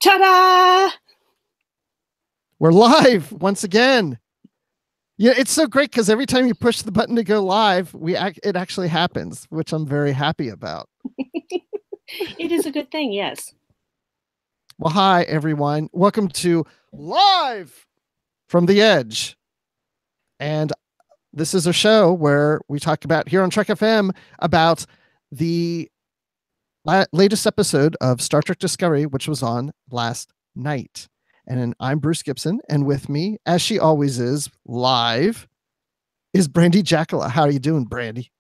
Ta-da! We're live once again. Yeah, it's so great because every time you push the button to go live, it actually happens, which I'm very happy about. It is a good thing, yes. Well, hi, everyone. Welcome to Live from the Edge. And this is a show where we talk about here on Trek FM about the latest episode of Star Trek Discovery, which was on last night. And I'm Bruce Gibson, and with me, as she always is, live, is Brandi Jackala. How are you doing, Brandi?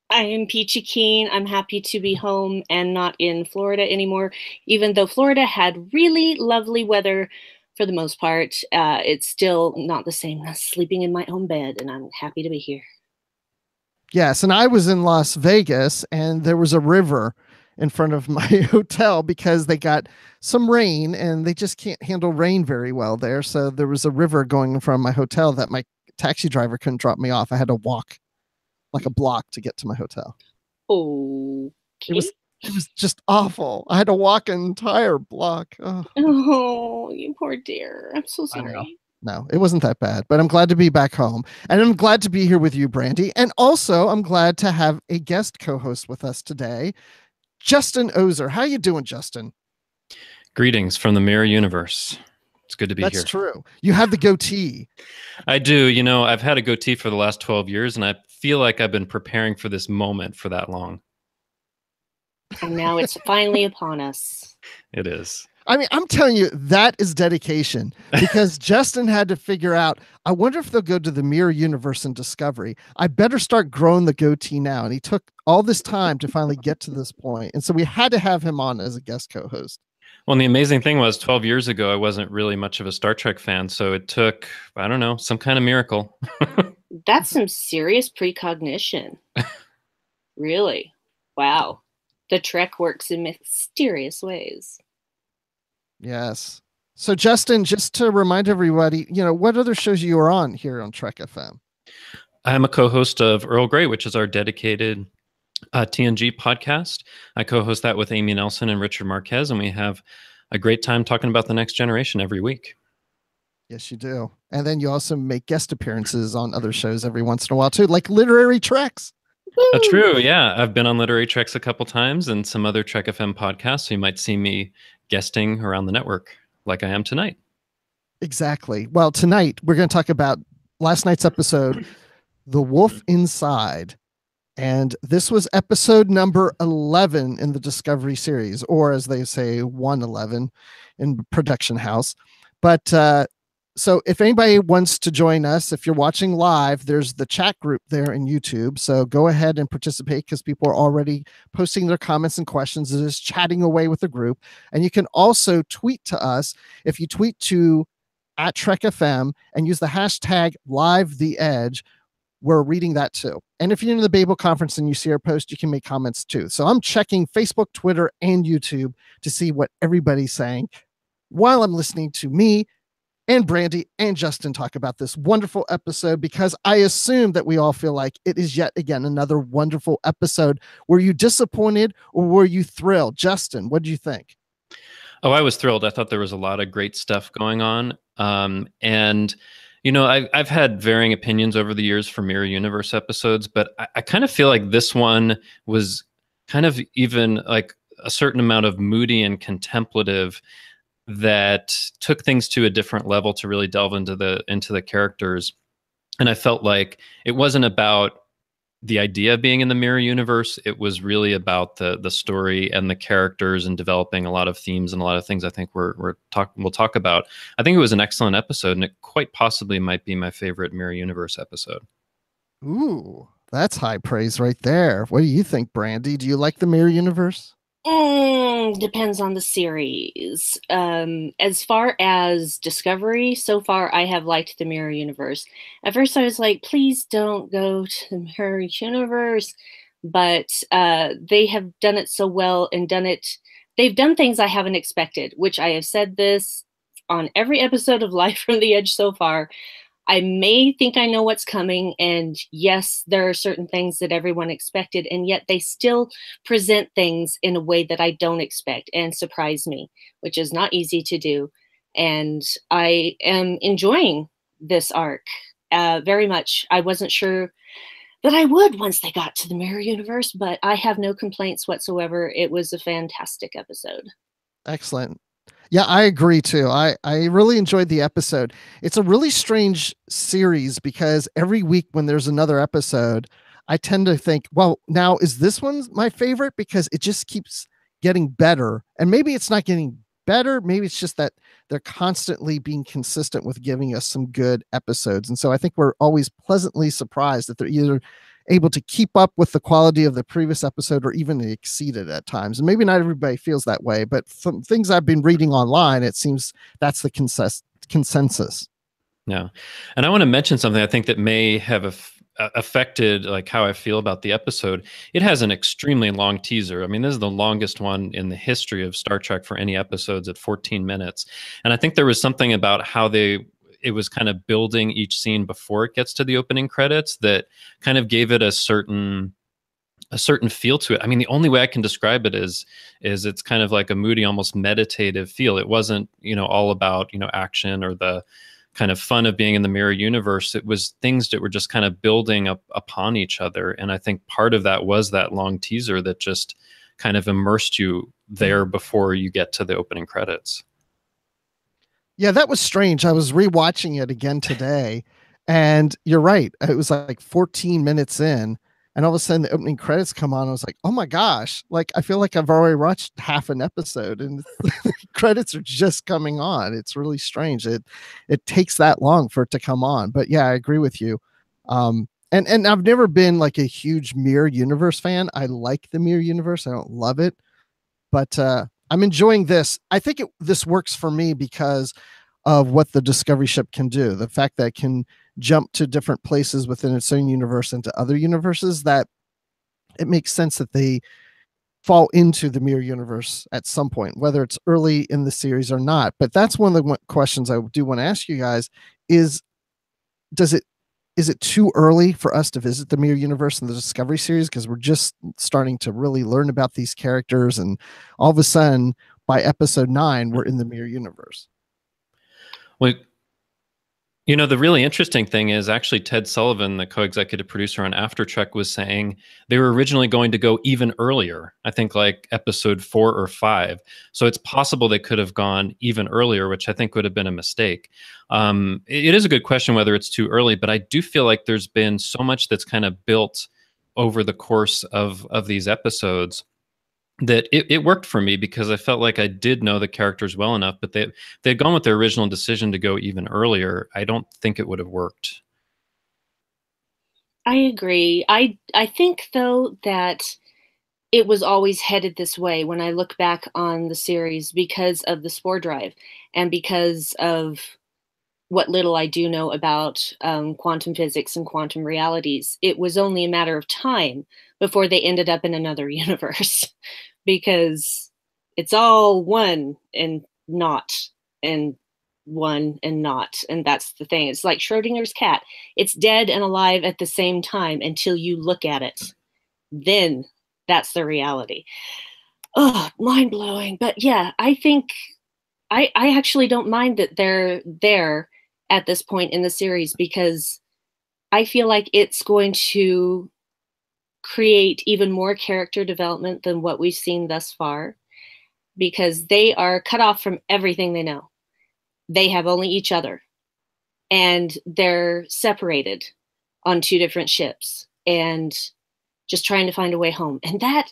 I am peachy keen. I'm happy to be home and not in Florida anymore, even though Florida had really lovely weather for the most part. It's still not the same as sleeping in my own bed, and I'm happy to be here. Yes, and I was in Las Vegas, and there was a river in front of my hotel because they got some rain and they just can't handle rain very well there. So there was a river going in front of my hotel that my taxi driver couldn't drop me off. I had to walk like a block to get to my hotel. Okay. It was just awful. I had to walk an entire block. Oh, you poor dear. I'm so sorry. No, it wasn't that bad, but I'm glad to be back home. And I'm glad to be here with you, Brandi. And also, I'm glad to have a guest co-host with us today, Justin Oser. How you doing, Justin? Greetings from the mirror universe. It's good to be here. That's true. You have the goatee. I do. You know, I've had a goatee for the last 12 years, and I feel like I've been preparing for this moment for that long. And now it's finally upon us. It is. I mean, I'm telling you, that is dedication, because Justin had to figure out, I wonder if they'll go to the mirror universe in Discovery. I better start growing the goatee now. And he took all this time to finally get to this point. And so we had to have him on as a guest co-host. Well, and the amazing thing was 12 years ago, I wasn't really much of a Star Trek fan. So it took, I don't know, some kind of miracle. That's some serious precognition. Really? Wow. The Trek works in mysterious ways. Yes. So, Justin, just to remind everybody, what other shows you are on here on Trek FM? I'm a co-host of Earl Grey, which is our dedicated TNG podcast. I co-host that with Amy Nelson and Richard Marquez, and we have a great time talking about the next generation every week. Yes, you do. And then you also make guest appearances on other shows every once in a while, too, like Literary Treks. True. Yeah. I've been on Literary Treks a couple times and some other Trek FM podcasts. So you might see me guesting around the network like I am tonight. Exactly. Well, tonight we're going to talk about last night's episode, The Wolf Inside. And this was episode number 11 in the Discovery series, or as they say, 111 in production house. But so if anybody wants to join us, if you're watching live, there's the chat group there in YouTube. So go ahead and participate because people are already posting their comments and questions and just chatting away with the group. And you can also tweet to us. If you tweet to @TrekFM and use the hashtag #LiveTheEdge, we're reading that too. And if you're in the Babel conference and you see our post, you can make comments too. So I'm checking Facebook, Twitter, and YouTube to see what everybody's saying while I'm listening to me and Brandi and Justin talk about this wonderful episode, because I assume that we all feel like it is yet again another wonderful episode. Were you disappointed or were you thrilled? Justin, what do you think? Oh, I was thrilled. I thought there was a lot of great stuff going on. And, I've had varying opinions over the years for Mirror Universe episodes, but I kind of feel like this one was kind of even like a certain amount of moody and contemplative that took things to a different level to really delve into the characters. And I felt like it wasn't about the idea of being in the mirror universe. It was really about the story and the characters and developing a lot of themes and a lot of things I think we'll talk about. I think it was an excellent episode, and it quite possibly might be my favorite mirror universe episode. Ooh, that's high praise right there. What do you think, Brandi? Do you like the mirror universe? Depends on the series. As far as Discovery, so far I have liked the Mirror Universe. At first I was like, please don't go to the Mirror Universe, but they have done it so well and they've done things I haven't expected, which I have said this on every episode of Live from the Edge so far. I may think I know what's coming, and yes, there are certain things that everyone expected, and yet they still present things in a way that I don't expect and surprise me, which is not easy to do. And I am enjoying this arc very much. I wasn't sure that I would once they got to the mirror universe, but I have no complaints whatsoever. It was a fantastic episode. Excellent. Yeah, I agree too. I really enjoyed the episode. It's a really strange series because every week when there's another episode, I tend to think, well, now is this one my favorite because it just keeps getting better. And maybe it's not getting better. Maybe it's just that they're constantly being consistent with giving us some good episodes. And so I think we're always pleasantly surprised that they're either able to keep up with the quality of the previous episode or even exceed it at times. And maybe not everybody feels that way, but from things I've been reading online, it seems that's the consensus. Yeah. And I want to mention something I think that may have affected like how I feel about the episode. It has an extremely long teaser. I mean, this is the longest one in the history of Star Trek for any episodes at 14 minutes. And I think there was something about how it was kind of building each scene before it gets to the opening credits that kind of gave it a certain feel to it. I mean, the only way I can describe it is it's kind of like a moody, almost meditative feel. It wasn't, all about, action or the kind of fun of being in the mirror universe. It was things that were just kind of building up upon each other. And I think part of that was that long teaser that just kind of immersed you there before you get to the opening credits. Yeah, that was strange. I was rewatching it again today, and you're right. It was like 14 minutes in, and all of a sudden the opening credits come on. I was like, oh my gosh, like I feel like I've already watched half an episode and the credits are just coming on. It's really strange. It takes that long for it to come on. But yeah, I agree with you. And I've never been like a huge Mirror Universe fan. I like the Mirror Universe. I don't love it, but I'm enjoying this. I think this works for me because of what the Discovery ship can do. The fact that it can jump to different places within its own universe into other universes, that it makes sense that they fall into the Mirror Universe at some point, whether it's early in the series or not. But that's one of the questions I do want to ask you guys is it too early for us to visit the Mirror Universe in the Discovery series? Because we're just starting to really learn about these characters, and all of a sudden, by episode 9, we're in the Mirror Universe. Well, the really interesting thing is actually Ted Sullivan, the co-executive producer on After Trek, was saying they were originally going to go even earlier. I think like episode 4 or 5. So it's possible they could have gone even earlier, which I think would have been a mistake. It is a good question whether it's too early, but I do feel like there's been so much that's kind of built over the course of these episodes that it worked for me because I felt like I did know the characters well enough, but they'd gone with their original decision to go even earlier. I don't think it would have worked. I agree. I think though that it was always headed this way when I look back on the series because of the spore drive and because of what little I do know about quantum physics and quantum realities. It was only a matter of time before they ended up in another universe because it's all one and not, and one and not. And that's the thing. It's like Schrodinger's cat. It's dead and alive at the same time until you look at it. Then that's the reality. Oh, mind blowing. But yeah, I think I actually don't mind that they're there at this point in the series because I feel like it's going to create even more character development than what we've seen thus far because they are cut off from everything they know. They have only each other and they're separated on 2 different ships and just trying to find a way home. And that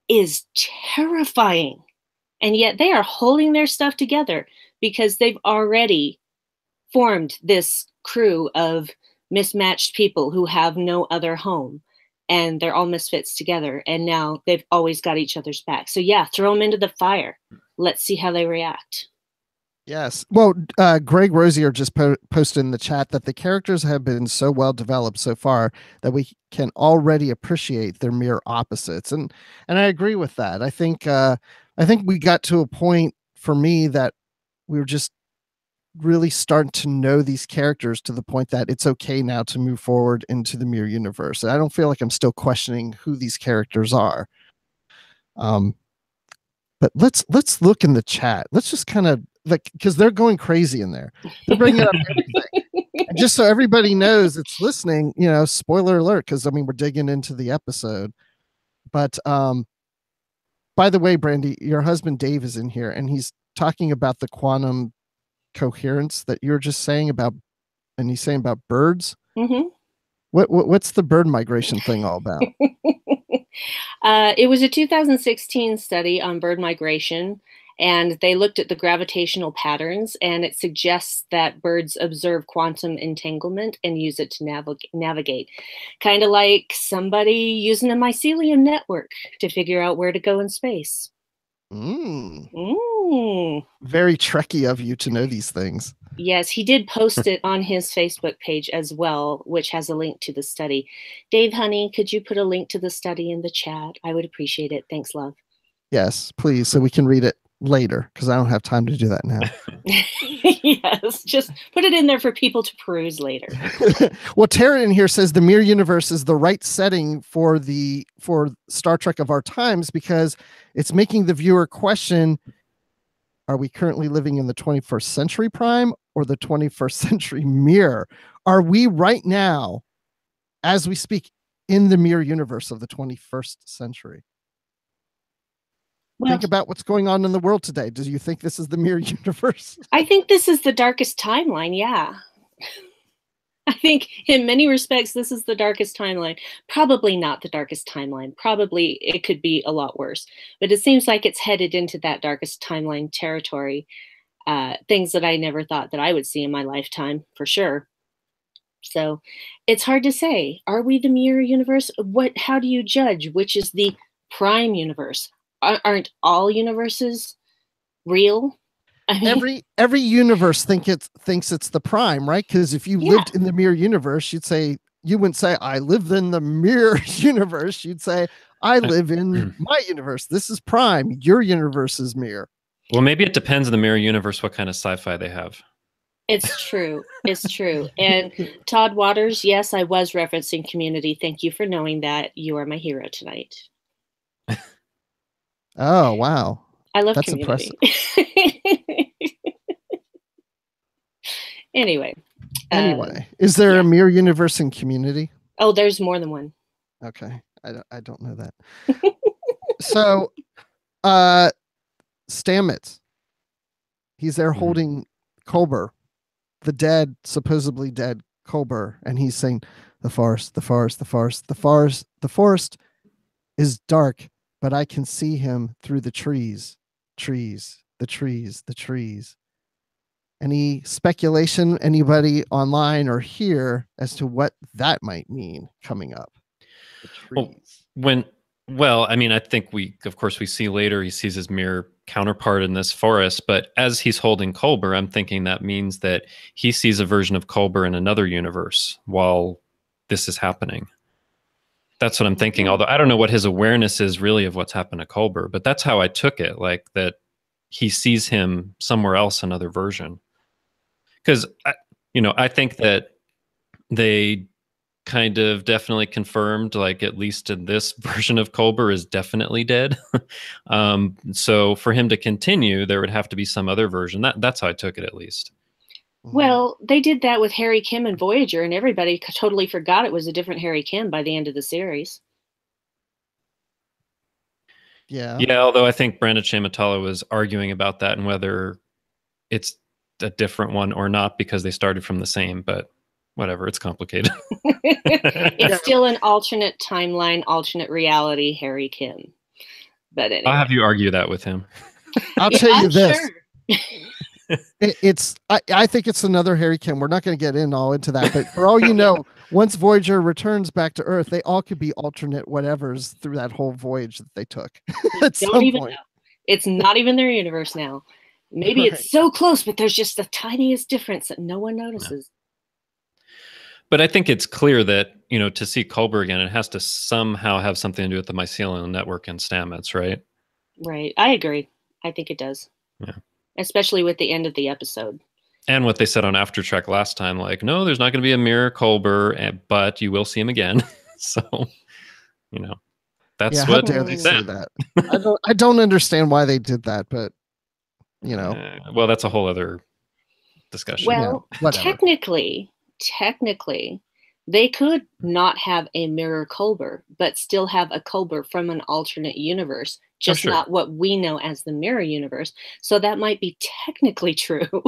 is terrifying. And yet they are holding their stuff together because they've already formed this crew of mismatched people who have no other home. And they're all misfits together. And now they've always got each other's back. So yeah, throw them into the fire. Let's see how they react. Yes. Well, Greg Rosier just posted in the chat that the characters have been so well developed so far that we can already appreciate their mere opposites. And I agree with that. I think we got to a point for me that we were just really starting to know these characters to the point that it's okay now to move forward into the mirror universe. And I don't feel like I'm still questioning who these characters are. But let's look in the chat. Let's just kind of like, because they're going crazy in there. They're bringing up everything. And just so everybody knows it's listening, spoiler alert, because I mean we're digging into the episode. But by the way, Brandi, your husband Dave is in here, and he's talking about the quantum coherence that you're just saying about, and he's saying about birds. Mm-hmm. What's the bird migration thing all about? It was a 2016 study on bird migration, and they looked at the gravitational patterns, and it suggests that birds observe quantum entanglement and use it to navigate. Kind of like somebody using a mycelium network to figure out where to go in space. Very Trekkie of you to know these things. Yes, he did post it on his Facebook page as well, which has a link to the study. Dave, honey, could you put a link to the study in the chat? I would appreciate it. Thanks, love. Yes, please, so we can read it later, because I don't have time to do that now. Yes, just put it in there for people to peruse later. Well, Tara in here says the mirror universe is the right setting for Star Trek of our times, because it's making the viewer question, are we currently living in the 21st century prime or the 21st century mirror? Are we right now, as we speak, in the mirror universe of the 21st century? Well, think about what's going on in the world today. Do you think this is the mirror universe? I think this is the darkest timeline, yeah. I think in many respects, this is the darkest timeline. Probably not the darkest timeline. Probably it could be a lot worse. But it seems like it's headed into that darkest timeline territory. Things that I never thought that I would see in my lifetime, for sure. So it's hard to say. Are we the mirror universe? How do you judge which is the prime universe? Aren't all universes real? I mean, every universe thinks it's the prime, right? Because if you lived in the mirror universe, you wouldn't say I live in the mirror universe. You'd say I live in my universe. This is prime. Your universe is mirror. Well, maybe it depends on the mirror universe what kind of sci-fi they have. It's true. It's true. And Todd Waters, yes, I was referencing Community. Thank you for knowing that. You are my hero tonight. Oh, wow. I love That's Community. Impressive. Anyway, is there a mirror universe in Community? Oh, there's more than one. Okay, I don't know that. So, Stamets, he's there holding Cobra, the supposedly dead Cobra, and he's saying, "The forest is dark, but I can see him through the trees. Any speculation, anybody online or here, as to what that might mean coming up? The trees. Well, I mean, I think we see later he sees his mirror counterpart in this forest, but as he's holding Cobra, I'm thinking that means that he sees a version of Cobra in another universe while this is happening. That's what I'm thinking. Although I don't know what his awareness is really of what's happened to Cobra, but that's how I took it, like that he sees him somewhere else, another version. Because, I think that they kind of definitely confirmed, like, at least in this version of Cobra is definitely dead. So for him to continue, there would have to be some other version. That's how I took it, at least. Well, they did that with Harry Kim and Voyager, and everybody totally forgot it was a different Harry Kim by the end of the series. Yeah. Although I think Brandon Shamatala was arguing about that and whether it's a different one or not because they started from the same, but whatever, it's complicated. It's still an alternate timeline, alternate reality Harry Kim. But anyway. I'll have you argue that with him. I'll tell you this. Sure. I think it's another Harry Kim. We're not going to get into that, but for all you know, once Voyager returns back to Earth, they all could be alternate whatevers through that whole voyage that they took. At some point. Know. It's not even their universe now. Maybe It's so close, but there's just the tiniest difference that no one notices. But I think it's clear that, to see Cobra again, it has to somehow have something to do with the mycelium network and Stamets, right? Right. I agree. I think it does. Yeah. Especially with the end of the episode. And what they said on After Trek last time, like, no, there's not going to be a mirror Culber, but you will see him again. So, you know, Yeah, that's how what dare they they say said. that? I don't understand why they did that, but you know, Well, that's a whole other discussion. Well, yeah, whatever. technically, they could not have a mirror Culber, but still have a Culber from an alternate universe, just sure. not what we know as the mirror universe. So that might be technically true.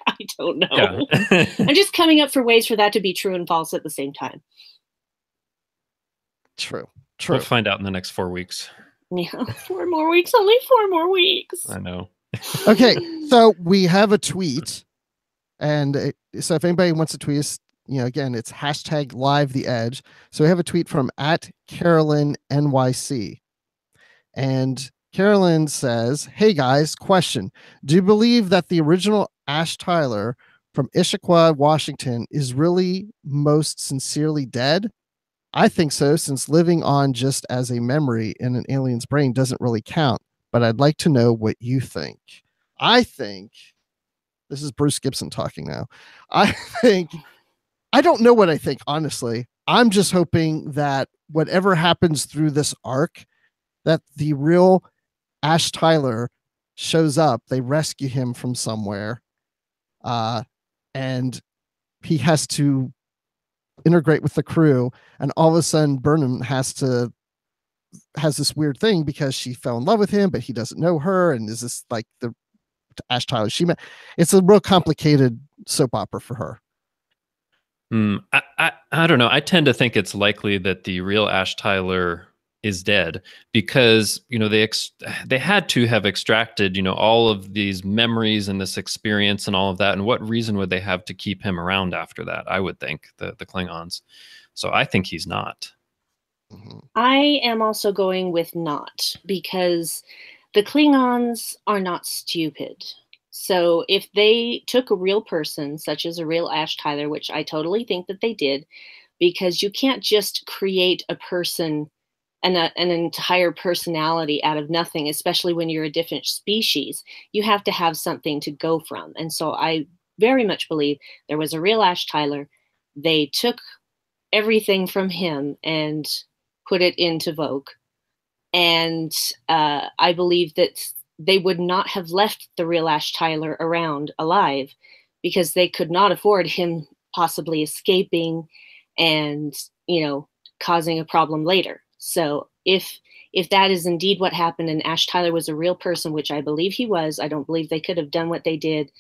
I don't know. Yeah. I'm just coming up for ways for that to be true and false at the same time. True. We'll find out in the next 4 weeks. Yeah, 4 more weeks, only 4 more weeks. I know. Okay, so we have a tweet, and so if anybody wants to tweet us, you know, again, it's hashtag live the edge. So we have a tweet from at Carolyn NYC, and Carolyn says, "Hey guys, question: do you believe that the original Ash Tyler from Issaquah, Washington, is really most sincerely dead? I think so, since living on just as a memory in an alien's brain doesn't really count. But I'd like to know what you think." I think this is Bruce Gibson talking now. I think I don't know what I think, honestly. I'm just hoping that whatever happens through this arc, that the real Ash Tyler shows up, they rescue him from somewhere, and he has to integrate with the crew, and all of a sudden Burnham has this weird thing because she fell in love with him, but he doesn't know her, and is this like the Ash Tyler she met? It's a real complicated soap opera for her. I don't know. I tend to think it's likely that the real Ash Tyler is dead because, you know, they had to have extracted, you know, all of these memories and this experience and all of that. And what reason would they have to keep him around after that? I would think the Klingons. So I think he's not. I am also going with not, because the Klingons are not stupid. So if they took a real person, such as a real Ash Tyler, which I totally think that they did, because you can't just create a person and an entire personality out of nothing, especially when you're a different species. You have to have something to go from. And so I very much believe there was a real Ash Tyler. They took everything from him and put it into Vogue. And I believe that they would not have left the real Ash Tyler around alive, because they could not afford him possibly escaping and, you know, causing a problem later. So if that is indeed what happened and Ash Tyler was a real person, which I believe he was, I don't believe they could have done what they did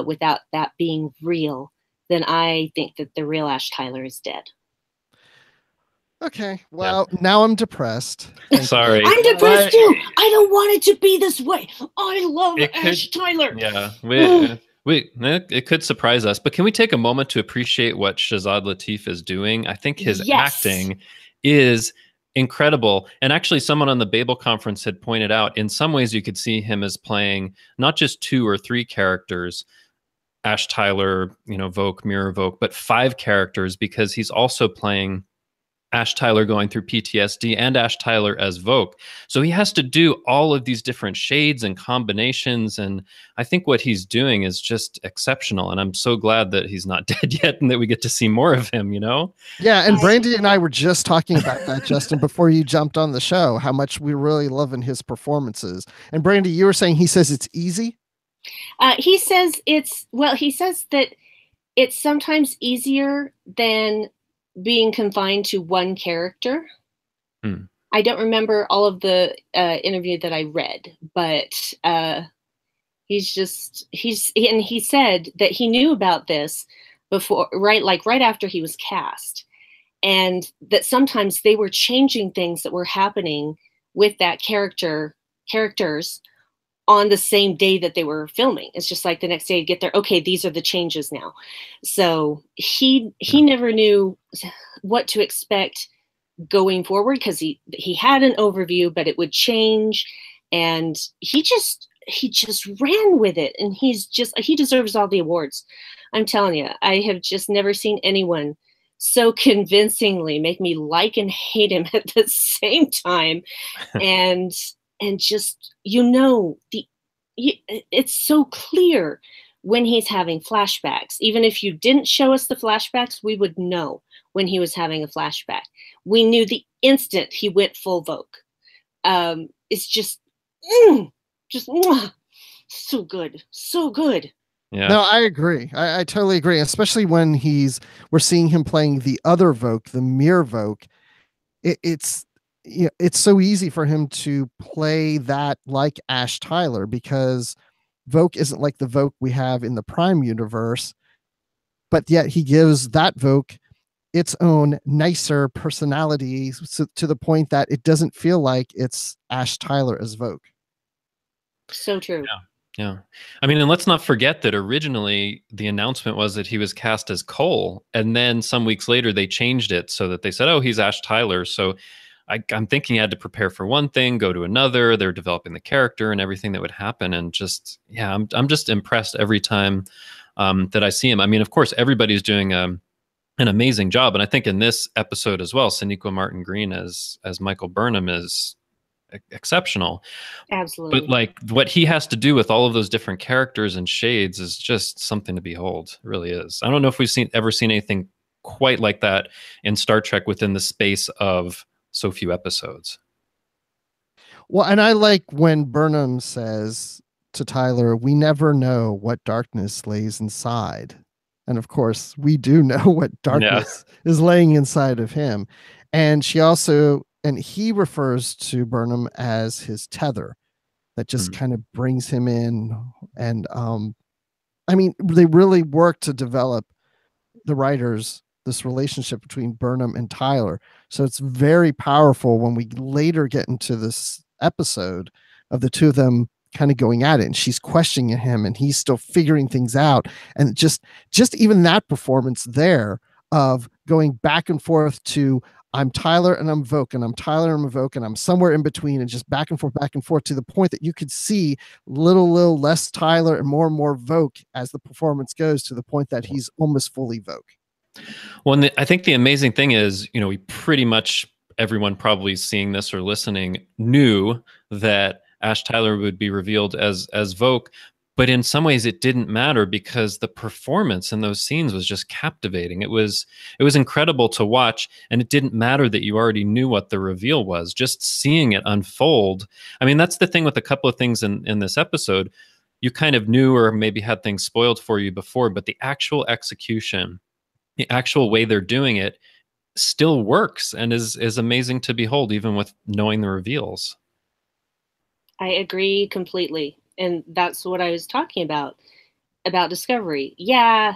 without that being real, then I think that the real Ash Tyler is dead. Okay, well, now I'm depressed. Sorry. I'm depressed too. I don't want it to be this way. I love Ash Tyler. Yeah, it could surprise us, but can we take a moment to appreciate what Shazad Latif is doing? I think his acting is incredible. And actually, someone on the Babel conference had pointed out, in some ways, you could see him as playing not just 2 or 3 characters, Ash Tyler, you know, Vogue, Mirror Vogue, but 5 characters, because he's also playing Ash Tyler going through PTSD and Ash Tyler as Vogue. So he has to do all of these different shades and combinations. And I think what he's doing is just exceptional. And I'm so glad that he's not dead yet and that we get to see more of him, you know? Yeah. And Brandi and I were just talking about that, Justin, before you jumped on the show, how much we really loving his performances. And Brandi, you were saying he says it's easy? He says that it's sometimes easier than being confined to one character. I don't remember all of the interview that I read, but he said that he knew about this before, right after he was cast, and that sometimes they were changing things that were happening with that characters on the same day that they were filming. It's just like the next day you get there, okay, these are the changes now. So he never knew what to expect going forward, because he had an overview, but it would change, and he just ran with it, and he deserves all the awards. I'm telling you, I have just never seen anyone so convincingly make me like and hate him at the same time. And just, you know, it's so clear when he's having flashbacks. Even if you didn't show us the flashbacks, we would know when he was having a flashback. We knew the instant he went full Vogue. It's just so good. So good. Yeah. No, I agree. I totally agree, especially when we're seeing him playing the other Vogue, the mirror Vogue. It's so easy for him to play that like Ash Tyler, because Vogue isn't like the Vogue we have in the Prime universe, but yet he gives that Vogue its own nicer personality, to the point that it doesn't feel like it's Ash Tyler as Vogue. So true. Yeah. I mean, and let's not forget that originally the announcement was that he was cast as Cole, and then some weeks later they changed it so that they said, oh, he's Ash Tyler. So I'm thinking he had to prepare for one thing, go to another. They're developing the character and everything that would happen. And just, yeah, I'm just impressed every time that I see him. I mean, of course, everybody's doing an amazing job. And I think in this episode as well, Sonequa Martin Green as Michael Burnham is exceptional. Absolutely. But like what he has to do with all of those different characters and shades is just something to behold. It really is. I don't know if we've ever seen anything quite like that in Star Trek within the space of so few episodes. Well, and I like when Burnham says to Tyler, we never know what darkness lays inside. And of course, we do know what darkness is laying inside of him. And he refers to Burnham as his tether that just kind of brings him in. And I mean, they really work to develop, the writers, this relationship between Burnham and Tyler. So it's very powerful when we later get into this episode of the two of them kind of going at it, and she's questioning him and he's still figuring things out. And just even that performance there of going back and forth to, I'm Tyler and I'm Vogue, and I'm Tyler and I'm Vogue, and I'm somewhere in between, and just back and forth to the point that you could see little less Tyler and more Vogue as the performance goes, to the point that he's almost fully Vogue. Well, and I think the amazing thing is, we pretty much, everyone probably seeing this or listening knew that Ash Tyler would be revealed as Vogue, but in some ways it didn't matter, because the performance in those scenes was just captivating. It was incredible to watch, and it didn't matter that you already knew what the reveal was. Just seeing it unfold. I mean, that's the thing with a couple of things in this episode. You kind of knew, or maybe had things spoiled for you before, but the actual execution, the actual way they're doing it, still works and is amazing to behold, even with knowing the reveals. I agree completely. And that's what I was talking about Discovery. Yeah,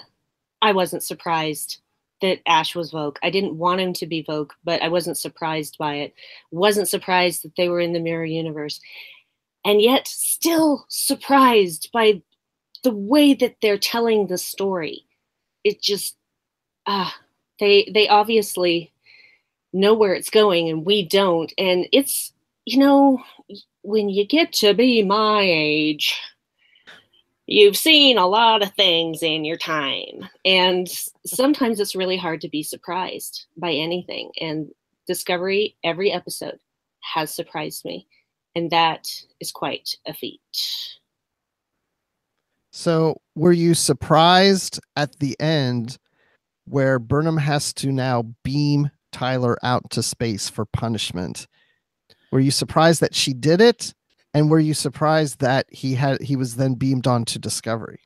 I wasn't surprised that Ash was Vogue. I didn't want him to be Vogue, but I wasn't surprised by it. Wasn't surprised that they were in the mirror universe. And yet still surprised by the way that they're telling the story. It just, they obviously know where it's going and we don't. And it's, when you get to be my age, you've seen a lot of things in your time. And sometimes it's really hard to be surprised by anything. And Discovery, every episode, has surprised me. And that is quite a feat. So were you surprised at the end where Burnham has to now beam Tyler out to space for punishment? Were you surprised that she did it? And were you surprised that he was then beamed onto Discovery?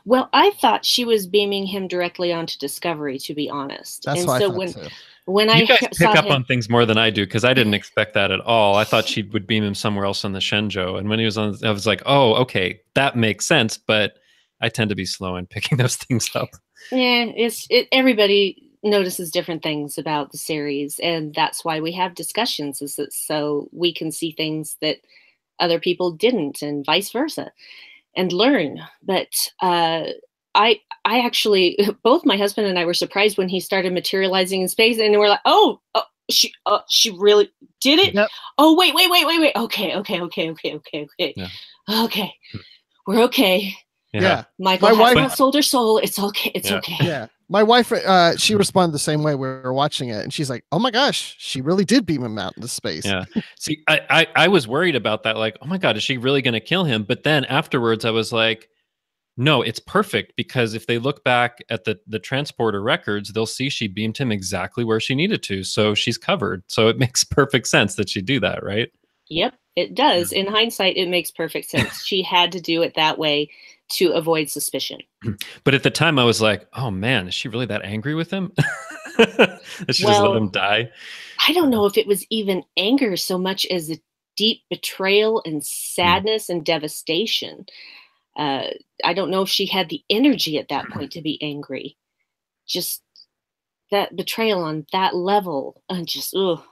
Well, I thought she was beaming him directly onto Discovery, to be honest. That's what I thought too. When you guys pick up on things more than I do, because I didn't expect that at all. I thought she would beam him somewhere else on the Shenzhou. And when he was on, I was like, oh, okay, that makes sense. But I tend to be slow in picking those things up. Yeah, everybody notices different things about the series, and that's why we have discussions, is that so we can see things that other people didn't, and vice versa, and learn. But I actually, both my husband and I were surprised when he started materializing in space, and we're like, oh she really did it. Yep. Oh wait, okay, Yeah. Okay, we're okay. Yeah. Michael has not sold her soul. It's okay. It's okay. Yeah. My wife, she responded the same way. We were watching it, and she's like, oh my gosh, she really did beam him out into space. Yeah. See, I was worried about that. Like, oh my God, is she really going to kill him? But then afterwards I was like, No, it's perfect, because if they look back at the transporter records, they'll see she beamed him exactly where she needed to. So she's covered. So it makes perfect sense that she'd do that, right? Yep, it does. In hindsight, it makes perfect sense. She had to do it that way to avoid suspicion. But at the time, I was like, oh man, is she really that angry with him? That she just let him die? I don't know if it was even anger so much as a deep betrayal and sadness and devastation. I don't know if she had the energy at that point to be angry. Just that betrayal on that level, and just, ugh.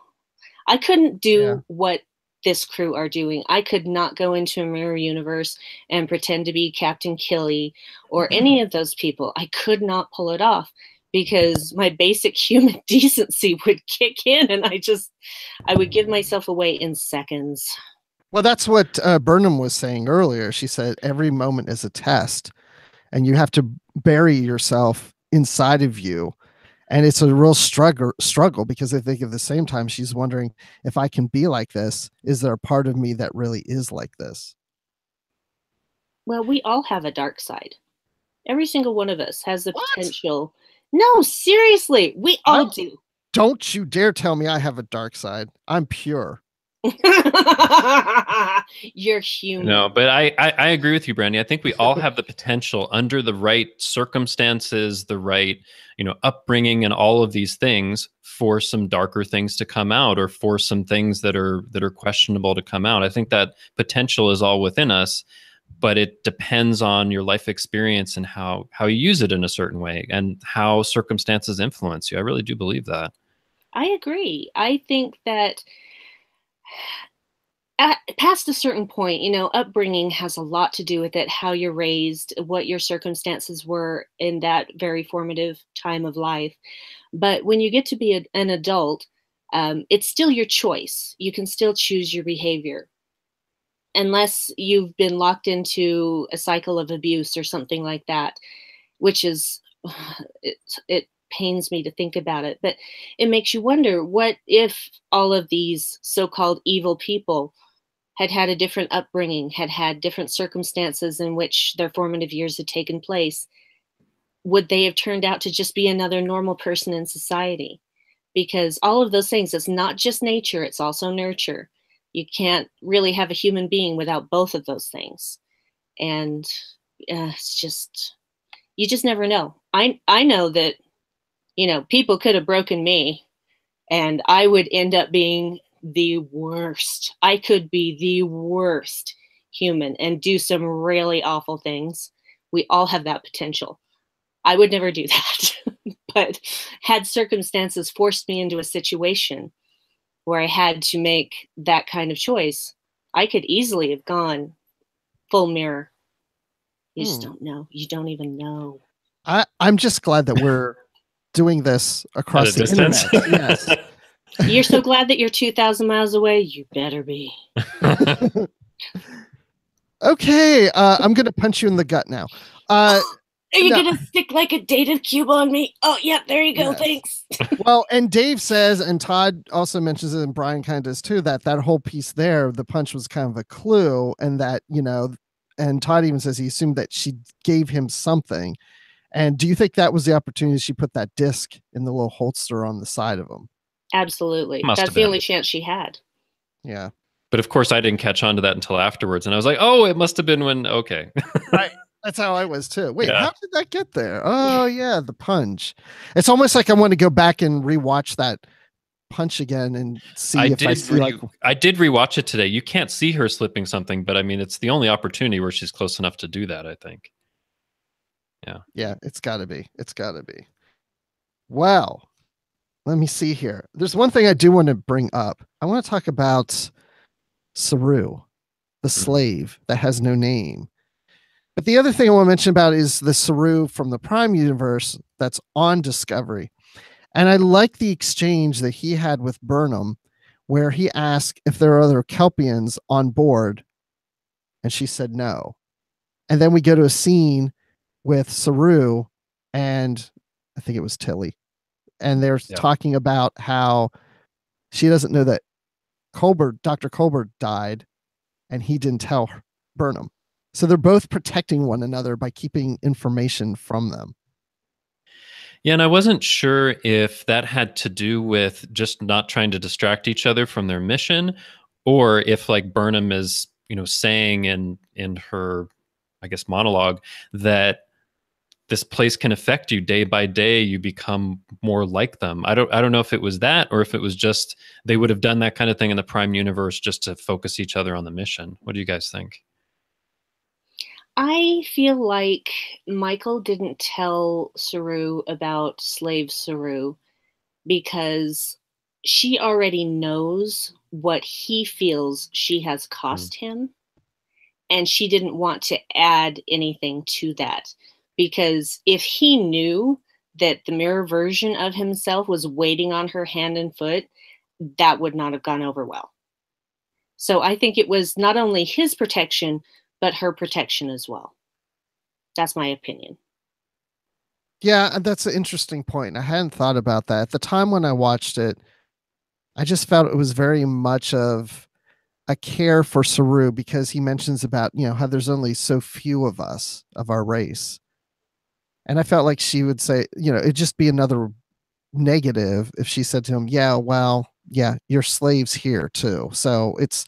I couldn't do what this crew are doing. I could not go into a mirror universe and pretend to be Captain Killy or any of those people. I could not pull it off, because my basic human decency would kick in, and I would give myself away in seconds. Well, that's what Burnham was saying earlier. She said every moment is a test, and you have to bury yourself inside of you. And it's a real struggle, because I think at the same time, she's wondering, if I can be like this, is there a part of me that really is like this? Well, we all have a dark side. Every single one of us has the potential. No, seriously, we all do. Don't you dare tell me I have a dark side. I'm pure. You're human. No, but I agree with you, Brandi. I think we all have the potential, under the right circumstances, the right, upbringing, and all of these things, for some darker things to come out, or for some things that are questionable to come out. I think that potential is all within us, but it depends on your life experience and how you use it in a certain way, and how circumstances influence you. I really do believe that. I agree. I think that past a certain point, upbringing has a lot to do with it, how you're raised, what your circumstances were in that very formative time of life. But when you get to be an adult, it's still your choice. You can still choose your behavior, unless you've been locked into a cycle of abuse or something like that, which is, it pains me to think about it. But it makes you wonder, what if all of these so-called evil people had a different upbringing, had different circumstances in which their formative years had taken place? Would they have turned out to just be another normal person in society? Because all of those things, it's not just nature, it's also nurture. You can't really have a human being without both of those things. And it's just, you just never know. I know that, people could have broken me, and I would end up being the worst. I could be the worst human and do some really awful things. We all have that potential. I would never do that. But had circumstances forced me into a situation where I had to make that kind of choice, I could easily have gone full mirror. You just don't know. You don't even know. I'm just glad that we're doing this across the distance. internet. Yes. You're so glad that you're 2,000 miles away? You better be. Okay, I'm going to punch you in the gut now. Are you going to stick like a dative cube on me? Oh, yeah, there you go. Yes. Thanks. Well, and Dave says, and Todd also mentions it, and Brian kind of does too, that whole piece there, the punch was kind of a clue, and that, and Todd even says he assumed that she gave him something. And do you think that was the opportunity she put that disc in the little holster on the side of him? Absolutely. That's the only chance she had. Yeah. But of course, I didn't catch on to that until afterwards. And I was like, oh, it must have been when, okay. Right. That's how I was too. Wait, how did that get there? Oh, yeah, the punch. It's almost like I want to go back and rewatch that punch again and see I did rewatch it today. You can't see her slipping something, but I mean, it's the only opportunity where she's close enough to do that, I think. Yeah. Yeah, it's got to be. It's got to be. Well, let me see here. There's one thing I do want to bring up. I want to talk about Saru, the slave that has no name. But the other thing I want to mention about is the Saru from the Prime universe that's on Discovery. And I like the exchange that he had with Burnham, where he asked if there are other Kelpians on board, and she said no. And then we go to a scene with Saru and I think it was Tilly, and they're talking about how she doesn't know that Dr. Cobra died, and he didn't tell Burnham. So they're both protecting one another by keeping information from them. Yeah, and I wasn't sure if that had to do with just not trying to distract each other from their mission, or if like Burnham is, saying in her, I guess, monologue that this place can affect you day by day. You become more like them. I don't know if it was that, or if it was just they would have done that kind of thing in the Prime universe just to focus each other on the mission. What do you guys think? I feel like Michael didn't tell Saru about slave Saru because she already knows what he feels she has cost him, and she didn't want to add anything to that. Because if he knew that the mirror version of himself was waiting on her hand and foot, that would not have gone over well. So I think it was not only his protection, but her protection as well. That's my opinion. Yeah, that's an interesting point. I hadn't thought about that. At the time when I watched it, I just felt it was very much of a care for Saru, because he mentions about, how there's only so few of us, of our race. And I felt like she would say, it'd just be another negative if she said to him, yeah, well, yeah, you're slaves here too. So it's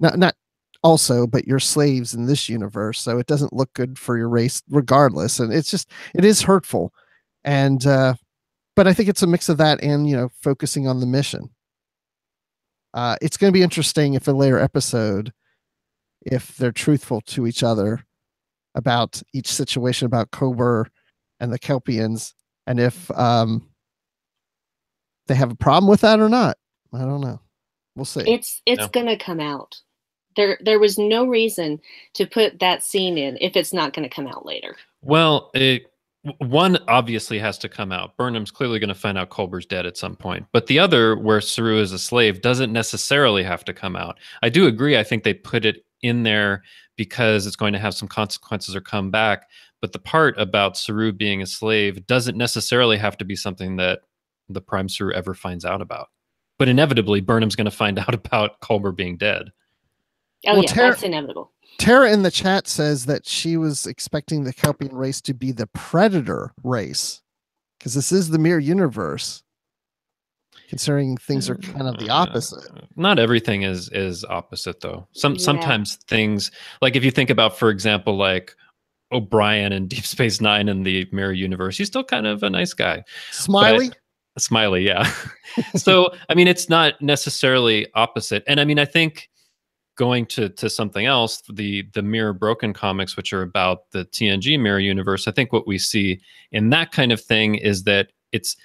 not also, but you're slaves in this universe. So it doesn't look good for your race regardless. And it is hurtful. And, but I think it's a mix of that and, focusing on the mission. It's going to be interesting if a later episode, if they're truthful to each other about each situation, about Cobra and the Kelpians, and if they have a problem with that or not. I don't know. We'll see. It's gonna come out. There was no reason to put that scene in if it's not going to come out later. Well, one obviously has to come out. Burnham's clearly going to find out Culber's dead at some point. But the other, where Saru is a slave, doesn't necessarily have to come out. I do agree. I think they put it in there because it's going to have some consequences or come back. But the part about Saru being a slave doesn't necessarily have to be something that the Prime Saru ever finds out about. But inevitably, Burnham's going to find out about Culber being dead. Oh, well, yeah, that's inevitable. Tara in the chat says that she was expecting the Kelpian race to be the predator race, because this is the mirror universe, considering things are kind of the opposite. Not everything is opposite, though. Sometimes things, like if you think about, for example, like O'Brien in Deep Space Nine in the mirror universe, he's still kind of a nice guy. Smiley, yeah. So, I mean, it's not necessarily opposite. And I mean, I think going to something else, the Mirror Broken comics, which are about the TNG mirror universe, I think what we see in that kind of thing is that it's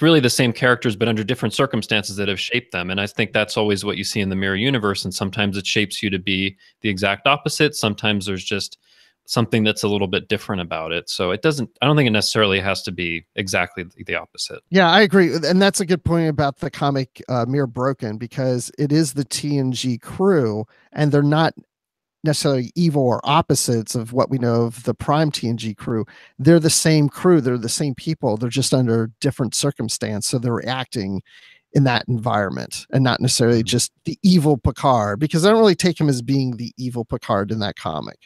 really the same characters, but under different circumstances that have shaped them. And I think that's always what you see in the mirror universe. And sometimes it shapes you to be the exact opposite. Sometimes there's just something that's a little bit different about it. So I don't think it necessarily has to be exactly the opposite. Yeah, I agree. And that's a good point about the comic Mirror Broken, because it is the TNG crew, and they're not necessarily evil or opposites of what we know of the Prime TNG crew. They're the same crew. They're the same people. They're just under different circumstance. So they're acting in that environment and not necessarily just the evil Picard, because I don't really take him as being the evil Picard in that comic.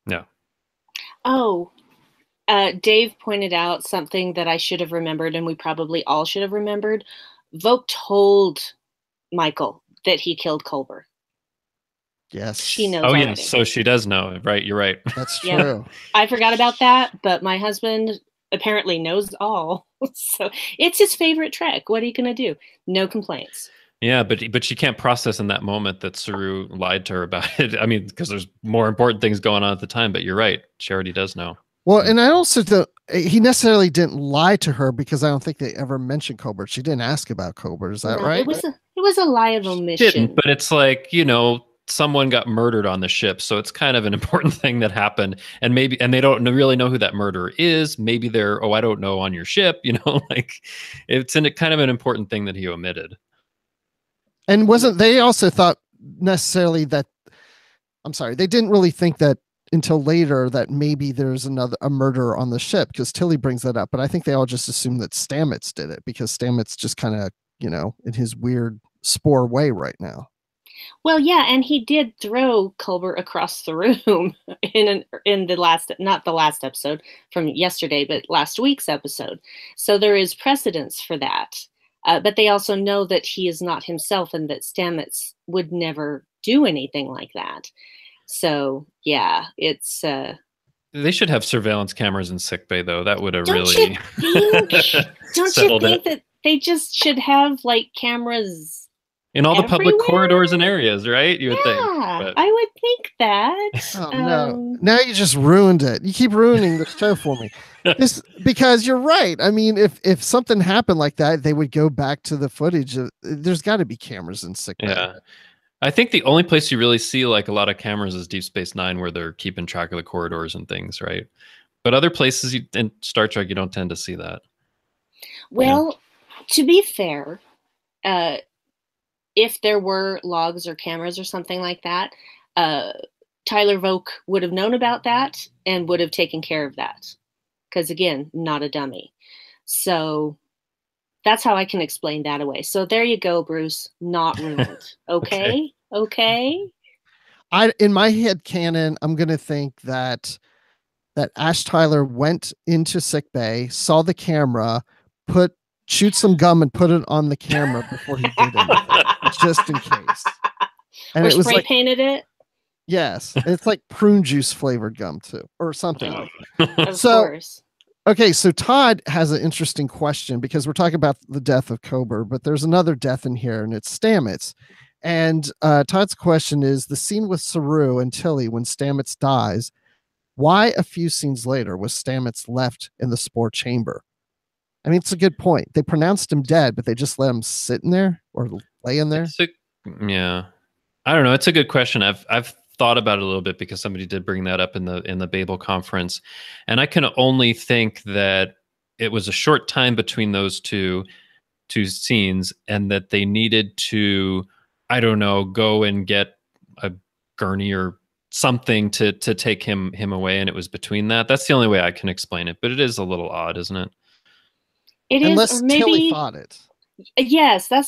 Yeah. Oh, Dave pointed out something that I should have remembered, and we probably all should have remembered. Vogue told Michael that he killed Culber. Yes. She knows. Oh, already. yes. So she does know, right? You're right. That's true. Yeah. I forgot about that, but my husband apparently knows all. So it's his favorite Trek. What are you going to do? No complaints. Yeah, but she can't process in that moment that Saru lied to her about it. I mean, because there's more important things going on at the time, but you're right. She already does know. Well, and I also don't, he necessarily didn't lie to her, because I don't think they ever mentioned Cobra. She didn't ask about Cobra. Is that right? It was a lie of omission. Didn't, but it's like, someone got murdered on the ship, so it's kind of an important thing that happened, and they don't really know who that murderer is. Maybe they're, I don't know, on your ship. Like it's kind of an important thing that he omitted. And they also thought necessarily that, I'm sorry, they didn't really think that until later that maybe there's a murderer on the ship, because Tilly brings that up. But I think they all just assumed that Stamets did it, because Stamets just kind of, in his weird spore way right now. Well, yeah, and he did throw Culber across the room in the last, not the last episode from yesterday, but last week's episode. So there is precedence for that. But they also know that he is not himself and that Stamets would never do anything like that. So yeah, it's They should have surveillance cameras in sickbay, though. That would have don't really you think? Don't you settled think it. that they just should have like cameras In all the public everywhere? corridors and areas, right? You would think. Yeah, But I would think that. Oh no! Now you just ruined it. You keep ruining the show for me. This because you're right. I mean, if something happened like that, they would go back to the footage. There's got to be cameras in sick bay. yeah. I think the only place you really see like a lot of cameras is Deep Space Nine, where they're keeping track of the corridors and things, right? But other places in Star Trek, you don't tend to see that. Well, to be fair, if there were logs or cameras or something like that, Tyler Voke would have known about that and would have taken care of that. Because again, not a dummy. So that's how I can explain that away. So there you go, Bruce. Not ruined. Okay? Okay? In my head canon, I'm gonna think that Ash Tyler went into sick bay, saw the camera, shoot some gum and put it on the camera before he did anything, just in case. And or it was spray like, painted it? yes, and it's like prune juice flavored gum too, or something like that. Of So, course. okay, so Todd has an interesting question because we're talking about the death of Cobra, but there's another death in here, and it's Stamets. And Todd's question is the scene with Saru and Tilly when Stamets dies. Why a few scenes later was Stamets left in the spore chamber? I mean, it's a good point. They pronounced him dead, but they just let him sit in there or lay in there. Yeah, I don't know. It's a good question. I've thought about it a little bit because somebody did bring that up in the Babel conference, and I can only think that it was a short time between those two scenes, and that they needed to, I don't know, go and get a gurney or something to take him away, and it was between that. That's the only way I can explain it, but it is a little odd, isn't it? It is, Unless or maybe Tilly fought it. Yes, that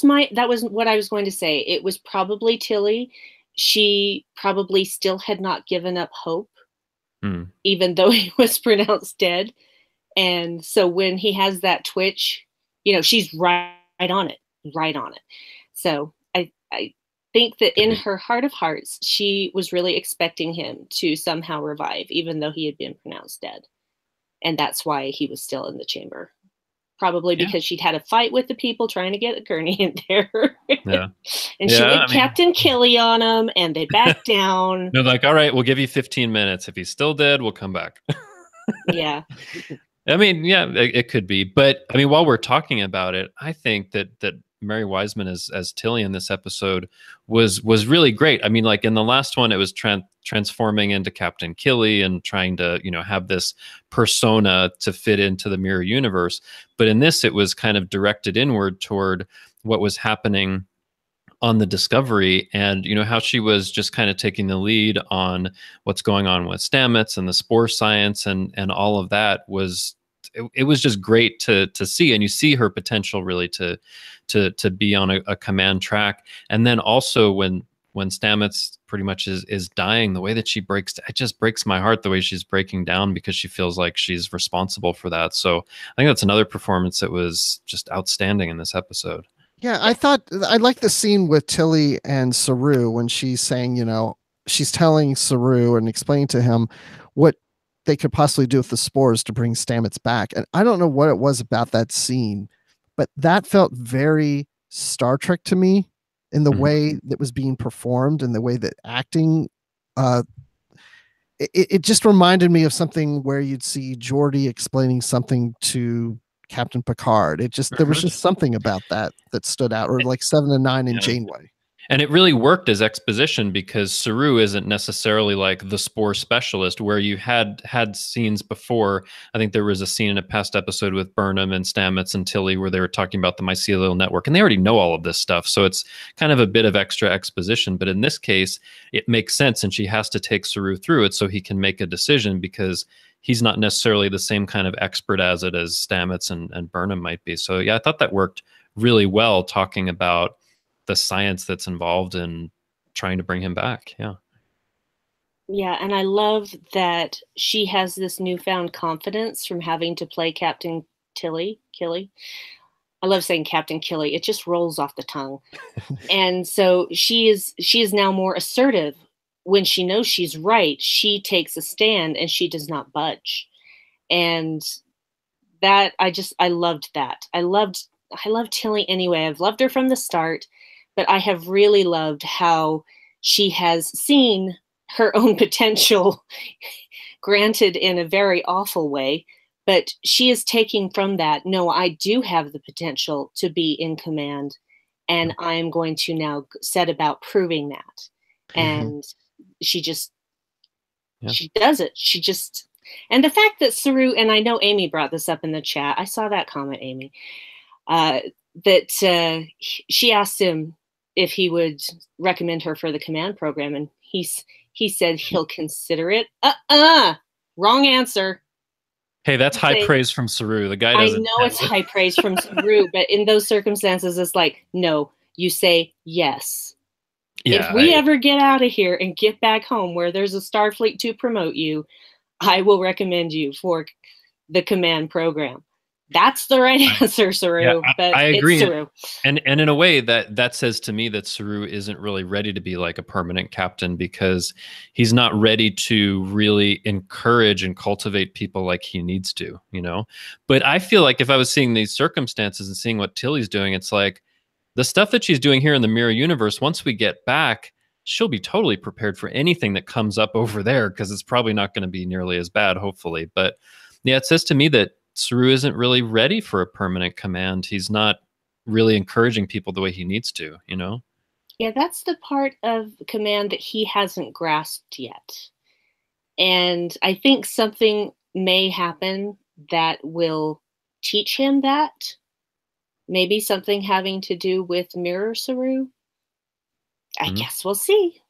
was what I was going to say. It was probably Tilly. She probably still had not given up hope, even though he was pronounced dead. And so when he has that twitch, she's right on it, right on it. So I think that in her heart of hearts, she was really expecting him to somehow revive, even though he had been pronounced dead. And that's why he was still in the chamber. Probably because she'd had a fight with the people trying to get a gurney in there. Yeah. And she went Captain Killy on them, and they backed down. They're like, all right, we'll give you 15 minutes. If he's still dead, we'll come back. Yeah. I mean, yeah, it could be. But I mean, while we're talking about it, I think that Mary Wiseman as Tilly in this episode was really great. I mean, like in the last one, it was transforming into Captain Killy and trying to, have this persona to fit into the mirror universe. But in this, it was kind of directed inward toward what was happening on the Discovery, and how she was just kind of taking the lead on what's going on with Stamets and the spore science and all of that. It was just great to see, and you see her potential really to be on a command track. And then also when Stamets pretty much is dying, the way that she breaks, it just breaks my heart the way she's breaking down, because she feels like she's responsible for that. So I think that's another performance that was just outstanding in this episode. Yeah, I like the scene with Tilly and Saru when she's saying, she's telling Saru and explaining to him what they could possibly do with the spores to bring Stamets back. And I don't know what it was about that scene, but that felt very Star Trek to me in the way that was being performed and the way that acting. It just reminded me of something where you'd see Geordi explaining something to Captain Picard. There was just something about that stood out, or like 7 and 9 in Janeway. And it really worked as exposition, because Saru isn't necessarily like the spore specialist, where you had scenes before. I think there was a scene in a past episode with Burnham and Stamets and Tilly where they were talking about the mycelial network, and they already know all of this stuff. So it's kind of a bit of extra exposition. But in this case, it makes sense, and she has to take Saru through it so he can make a decision, because he's not necessarily the same kind of expert as Stamets and Burnham might be. So yeah, I thought that worked really well, talking about the science that's involved in trying to bring him back. Yeah. Yeah, and I love that she has this newfound confidence from having to play Captain Killy. I love saying Captain Killy. It just rolls off the tongue. And so she is now more assertive. When she knows she's right, she takes a stand and she does not budge. And that I loved that. I loved Tilly anyway. I've loved her from the start, but I have really loved how she has seen her own potential, granted in a very awful way, but she is taking from that, no, I do have the potential to be in command, and I am going to now set about proving that. And she just, she does it. She just, and the fact that Saru, and I know Amy brought this up in the chat. I saw that comment, Amy, that she asked him if he would recommend her for the command program, and he said he'll consider it. Wrong answer. Hey, that's high praise from Saru. The guy doesn't. I know it's high praise from Saru, but in those circumstances, it's like, no, you say yes. Yeah, if we ever get out of here and get back home where there's a Starfleet to promote you, I will recommend you for the command program. That's the right answer, Saru. Yeah, but I agree. It's Saru. And in a way that says to me that Saru isn't really ready to be like a permanent captain, because he's not ready to really encourage and cultivate people like he needs to, you know? But I feel like if I was seeing these circumstances and seeing what Tilly's doing, it's like the stuff that she's doing here in the mirror universe, once we get back, she'll be totally prepared for anything that comes up over there, because it's probably not going to be nearly as bad, hopefully. But yeah, it says to me that Saru isn't really ready for a permanent command. He's not really encouraging people the way he needs to, you know? Yeah, that's the part of command that he hasn't grasped yet. And I think something may happen that will teach him that. Maybe something having to do with Mirror Saru. I guess we'll see.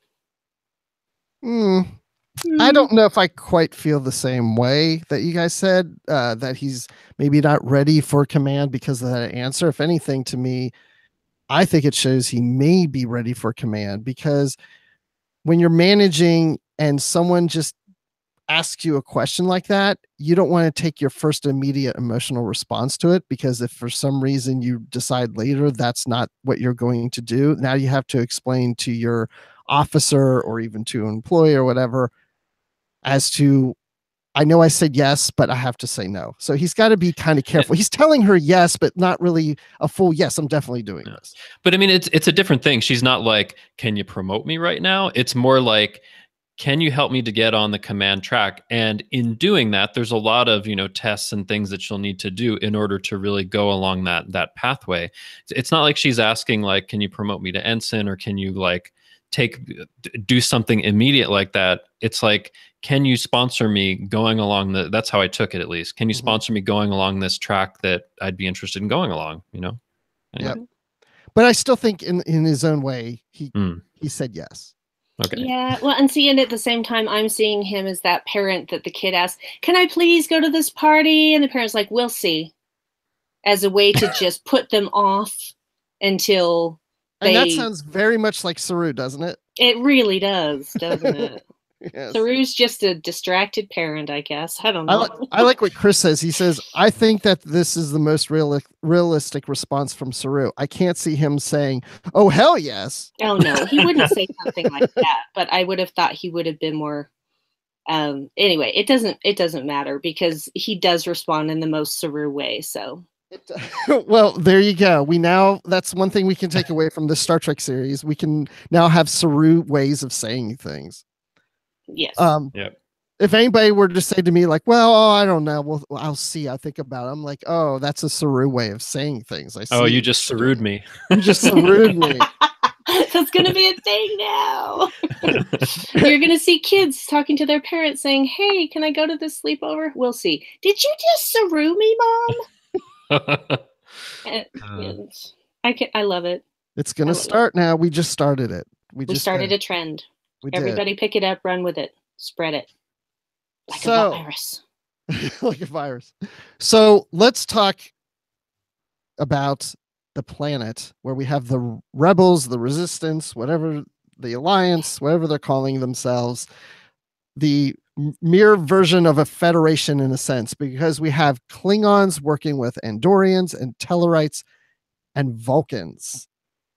I don't know if I quite feel the same way that you guys said, that he's maybe not ready for command because of that answer. If anything, to me, I think it shows he may be ready for command, because when you're managing and someone just asks you a question like that, you don't want to take your first immediate emotional response to it, because if for some reason you decide later that's not what you're going to do, now you have to explain to your officer or even to an employee or whatever as to, I know I said yes, but I have to say no. So he's got to be kind of careful. He's telling her yes, but not really a full yes, I'm definitely doing this. But I mean, it's a different thing. She's not like, can you promote me right now? It's more like, can you help me to get on the command track? And in doing that, there's a lot of, you know, tests and things that she'll need to do in order to really go along that pathway. It's not like she's asking like, can you promote me to ensign, or can you like do something immediate like that? It's like, can you sponsor me going along that's how I took it, at least. Can you sponsor me going along this track that I'd be interested in going along, you know? Anyway. Yep. But I still think in his own way, he said yes. Okay. Yeah. Well, and see, and at the same time, I'm seeing him as that parent that the kid asks, can I please go to this party? And the parent's like, we'll see, as a way to just put them off until And that sounds very much like Saru, doesn't it? It really does, doesn't it? Yes. Saru's just a distracted parent, I guess. I don't know. I like what Chris says. He says, I think that this is the most realistic response from Saru. I can't see him saying, oh, hell yes. Oh, no, he wouldn't say something like that. But I would have thought he would have been more. Anyway, it doesn't matter, because he does respond in the most Saru way. So. Well, there you go. That's one thing we can take away from the Star Trek series. We can now have Saru ways of saying things. Yes. Yep. If anybody were to say to me like, well, I don't know, well, I'll see, I'll think about it. I'm like, oh, that's a Saru way of saying things. I see. Oh, you just Saru'd me. You just Saru'd me. That's going to be a thing now. You're going to see kids talking to their parents saying, hey, can I go to this sleepover? We'll see. Did you just Saru me, Mom? I love it. It's going to start now. We just started it. We just started a trend. Everybody pick it up, run with it, spread it like a virus. Like a virus. So let's talk about the planet where we have the rebels, the resistance, whatever the Alliance, whatever they're calling themselves, the mirror version of a federation in a sense, because we have Klingons working with Andorians and Tellarites and Vulcans.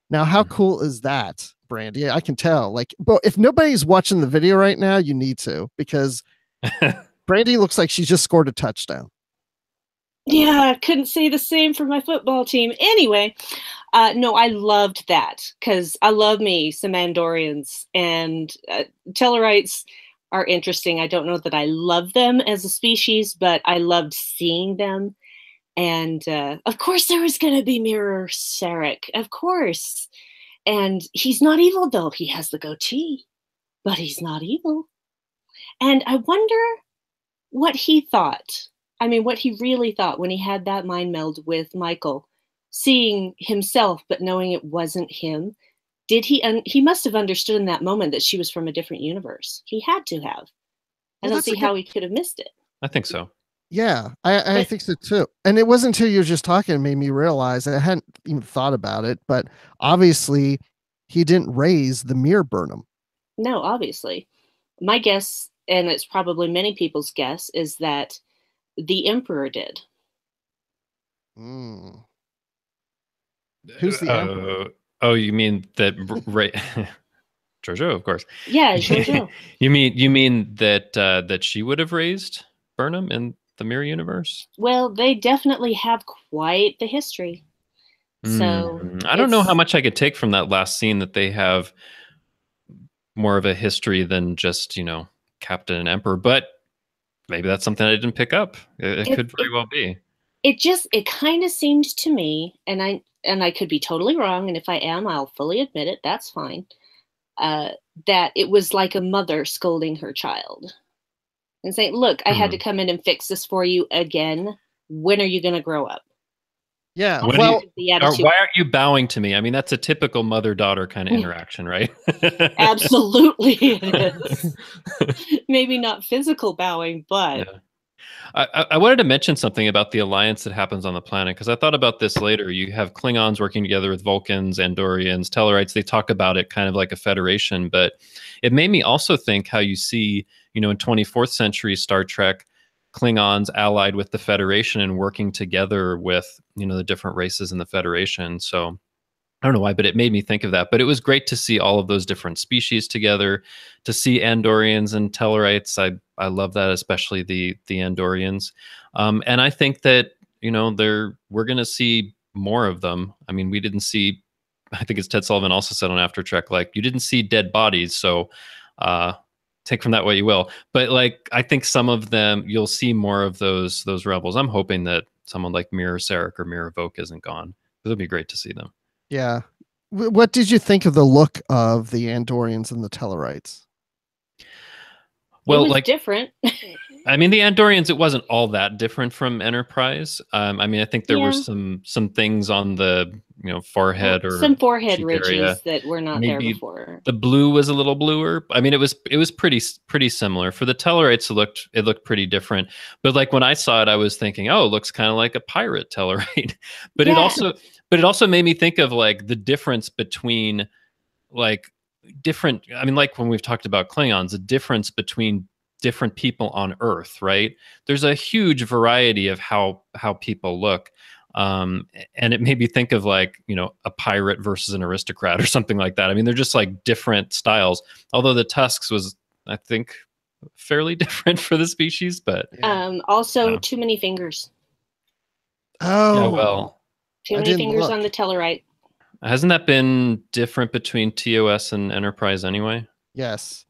Now, how cool is that, Brandi? I can tell. Like, but if nobody's watching the video right now, you need to, because Brandi looks like she just scored a touchdown. Yeah, I couldn't say the same for my football team. Anyway, no, I loved that because I love me some Andorians, and Tellarites are interesting. I don't know that I love them as a species, but I loved seeing them. And of course, there was going to be Mirror Sarek, of course. And he's not evil, though. He has the goatee, but he's not evil. And I wonder what he thought. I mean, what he really thought when he had that mind meld with Michael, seeing himself, but knowing it wasn't him. Did he? He must have understood in that moment that she was from a different universe. He had to have. I don't see how he could have missed it. I think so. Yeah, I think so too. And it wasn't until you were just talking it made me realize I hadn't even thought about it, but obviously he didn't raise the Mir Burnham. No, obviously. My guess, and it's probably many people's guess, is that the Emperor did. Mm. Who's the Emperor? Oh, you mean that right? Jojo, of course. Yeah, Jojo. you mean that that she would have raised Burnham in the Mirror Universe? Well, they definitely have quite the history. So I don't know how much I could take from that last scene that they have more of a history than just, Captain and Emperor, but maybe that's something I didn't pick up. It could very well be. It kind of seemed to me, and I could be totally wrong, and if I am, I'll fully admit it, that's fine, that it was like a mother scolding her child and saying, look, I had to come in and fix this for you again. When are you going to grow up? Yeah. Why aren't you bowing to me? I mean, that's a typical mother-daughter kind of interaction, right? Absolutely it is. Maybe not physical bowing, but... Yeah. I wanted to mention something about the alliance that happens on the planet, because I thought about this later. You have Klingons working together with Vulcans, Andorians, Tellarites. They talk about it kind of like a federation, but it made me also think how you see, in 24th century Star Trek, Klingons allied with the Federation and working together with, the different races in the Federation. So I don't know why, but it made me think of that. But it was great to see all of those different species together, to see Andorians and Tellarites. I love that, especially the Andorians. And I think that, we're going to see more of them. I mean, we didn't see, I think it's Ted Sullivan also said on After Trek, like, you didn't see dead bodies. So take from that what you will. But like, I think some of them, you'll see more of those rebels. I'm hoping that someone like Mirror Sarek or Mirror Voke isn't gone. It would be great to see them. Yeah. What did you think of the look of the Andorians and the Tellarites? Well, it was different. I mean, the Andorians, it wasn't all that different from Enterprise. I mean, I think there were some things on the forehead or some forehead ridges area that were not there before. The blue was a little bluer. I mean, it was pretty similar. For the Tellarites, it looked pretty different. But like when I saw it, I was thinking, oh, it looks kind of like a pirate Tellarite. But it also made me think of like the difference between like different. I mean, like when we've talked about Klingons, the difference between different people on Earth, right? There's a huge variety of how people look. And it made me think of like, a pirate versus an aristocrat or something like that. I mean, they're just like different styles, although the tusks was, I think, fairly different for the species, but also too many fingers. Oh, yeah, well, too many fingers on the Tellarite. Hasn't that been different between TOS and Enterprise anyway? Yes.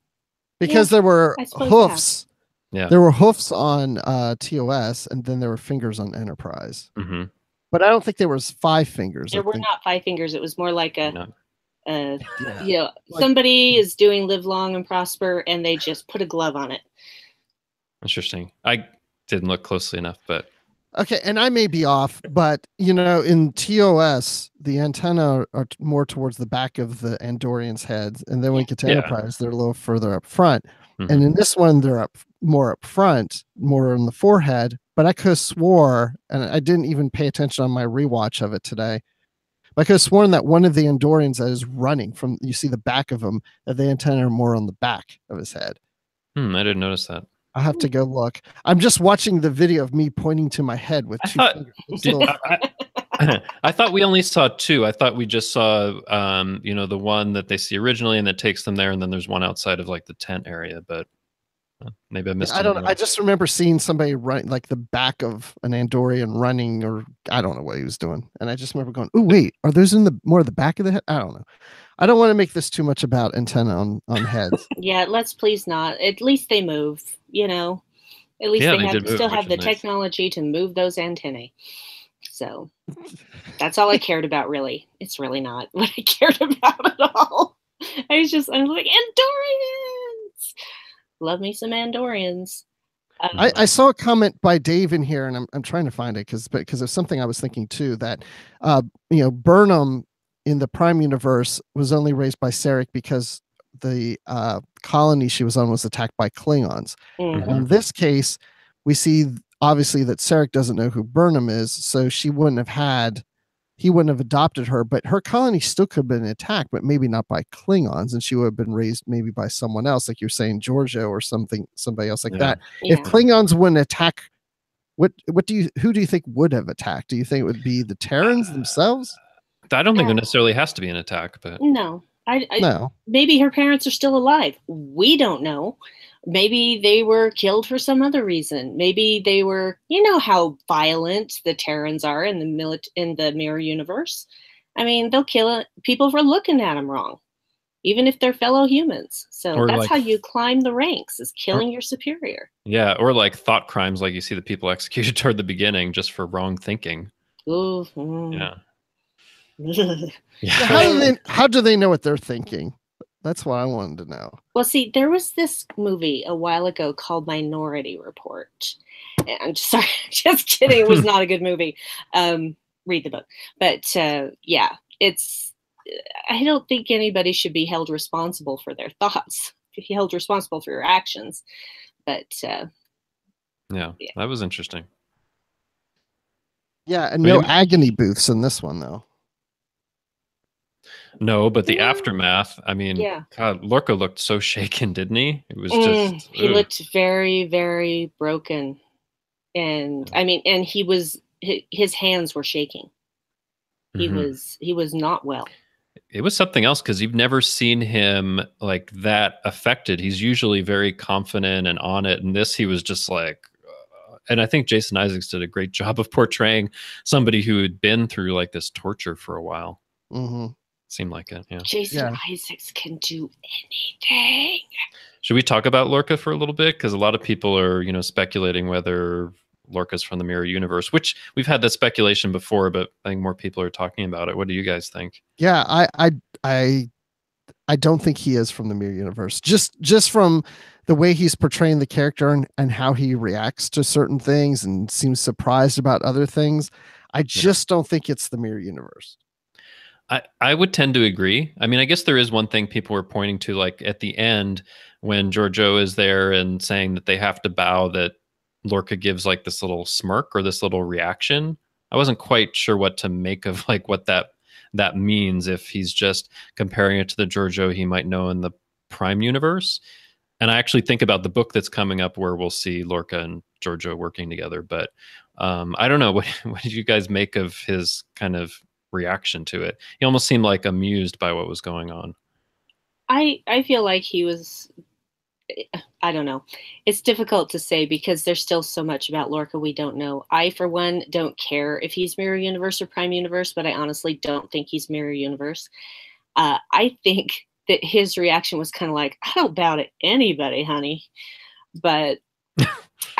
Because there were hoofs. Yeah. There were hoofs on TOS, and then there were fingers on Enterprise. Mm-hmm. But I don't think there was 5 fingers. There were not 5 fingers. It was more like like, somebody is doing Live Long and Prosper, and they just put a glove on it. Interesting. I didn't look closely enough, but okay, and I may be off, but in TOS, the antenna are more towards the back of the Andorians' heads, and then when we get to Enterprise, they're a little further up front. Mm-hmm. And in this one, they're more up front, more on the forehead. But I could have swore, and I didn't even pay attention on my rewatch of it today, But I could have sworn that one of the Andorians that is running from, you see the back of him, that the antennae are more on the back of his head. I didn't notice that. I'll have to go look. I'm just watching the video of me pointing to my head with two fingers. I thought we only saw two. I thought we just saw, the one that they see originally and that takes them there. And then there's one outside of like the tent area, but maybe I missed it. I don't know. I just remember seeing somebody run like the back of an Andorian running, or I don't know what he was doing. And I just remember going, oh, wait, are those in the more of the back of the head? I don't know. I don't want to make this too much about antenna on heads. Yeah, let's please not. At least they move, At least they still have the technology to move those antennae. So that's all I cared about, really. It's really not what I cared about at all. I'm like, Andorians! Love me some Andorians. I saw a comment by Dave in here, and I'm trying to find it because of something I was thinking too, that Burnham in the Prime universe was only raised by Sarek because the colony she was on was attacked by Klingons. Mm-hmm. In this case, we see obviously that Sarek doesn't know who Burnham is, so he wouldn't have adopted her, but her colony still could have been attacked, but maybe not by Klingons, and she would have been raised maybe by someone else, like you're saying, Georgia or somebody else like that. Yeah. If Klingons wouldn't attack, who do you think would have attacked? Do you think it would be the Terrans themselves? I don't think it necessarily has to be an attack, but no. No. Maybe her parents are still alive. We don't know. Maybe they were killed for some other reason. Maybe they were, how violent the Terrans are in the mirror universe. I mean, they'll kill people for looking at them wrong, even if they're fellow humans. So that's how you climb the ranks, is killing your superior. Yeah, or like thought crimes, like you see the people executed toward the beginning just for wrong thinking. Ooh, yeah. How do they know what they're thinking? That's what I wanted to know. Well, see, there was this movie a while ago called Minority Report. And I'm just kidding. It was not a good movie. Read the book. But yeah, I don't think anybody should be held responsible for their thoughts. Be held responsible for your actions. But yeah, that was interesting. Yeah, and no agony booths in this one, though. No, but the aftermath, I mean, God, Lorca looked so shaken, didn't he? It was just... He looked very, very broken. And, I mean, and his hands were shaking. He was not well. It was something else, because you've never seen him like that affected. He's usually very confident and on it. And this, he was just like... and I think Jason Isaacs did a great job of portraying somebody who had been through like this torture for a while. Mm-hmm. Seemed like it, yeah. Jason Isaacs can do anything. Should we talk about Lorca for a little bit? Because a lot of people are, speculating whether Lorca's from the mirror universe, which we've had that speculation before, but I think more people are talking about it. What do you guys think? Yeah, I don't think he is from the mirror universe. Just from the way he's portraying the character and how he reacts to certain things and seems surprised about other things. I just don't think it's the mirror universe. I would tend to agree. I mean, I guess there is one thing people were pointing to, like at the end when Georgiou is there and saying that they have to bow, that Lorca gives like this little smirk or this little reaction. I wasn't quite sure what to make of like what that means, if he's just comparing it to the Georgiou he might know in the Prime universe. And I actually think about the book that's coming up where we'll see Lorca and Georgiou working together. But I don't know. What did you guys make of his kind of reaction to it? He almost seemed like amused by what was going on. I feel like he was, I don't know. It's difficult to say because there's still so much about Lorca we don't know. I, for one, don't care if he's Mirror Universe or Prime Universe, but I honestly don't think he's Mirror Universe. I think that his reaction was kind of like, I don't bow to anybody, honey. But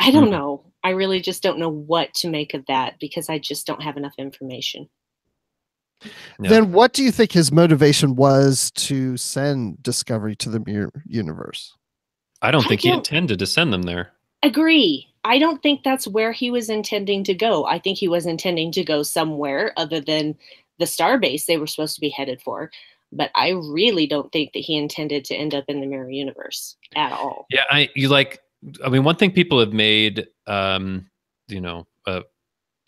I don't know. I really just don't know what to make of that because I just don't have enough information. Yeah. Then what do you think his motivation was to send Discovery to the mirror universe? I don't think he intended to send them there. Agree. I don't think that's where he was intending to go. I think he was intending to go somewhere other than the starbase they were supposed to be headed for. But I really don't think that he intended to end up in the mirror universe at all. Yeah, I mean, one thing people have made,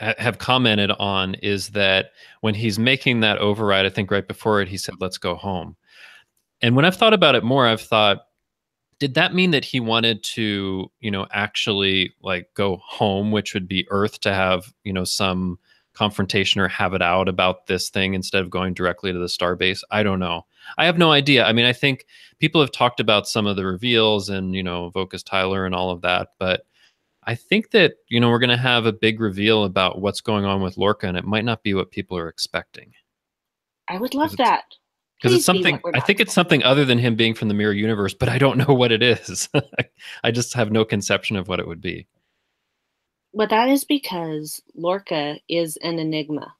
have commented on is that when he's making that override, I think right before it, he said, "Let's go home." And when I've thought about it more, I've thought, did that mean that he wanted to, actually like go home, which would be Earth, to have, some confrontation or have it out about this thing instead of going directly to the starbase? I don't know. I have no idea. I mean, I think people have talked about some of the reveals and, Vocus Tyler and all of that, but I think that, we're going to have a big reveal about what's going on with Lorca, and it might not be what people are expecting. I would love that. Because it's something, I think it's something other than him being from the mirror universe, but I don't know what it is. I just have no conception of what it would be. Well, that is because Lorca is an enigma.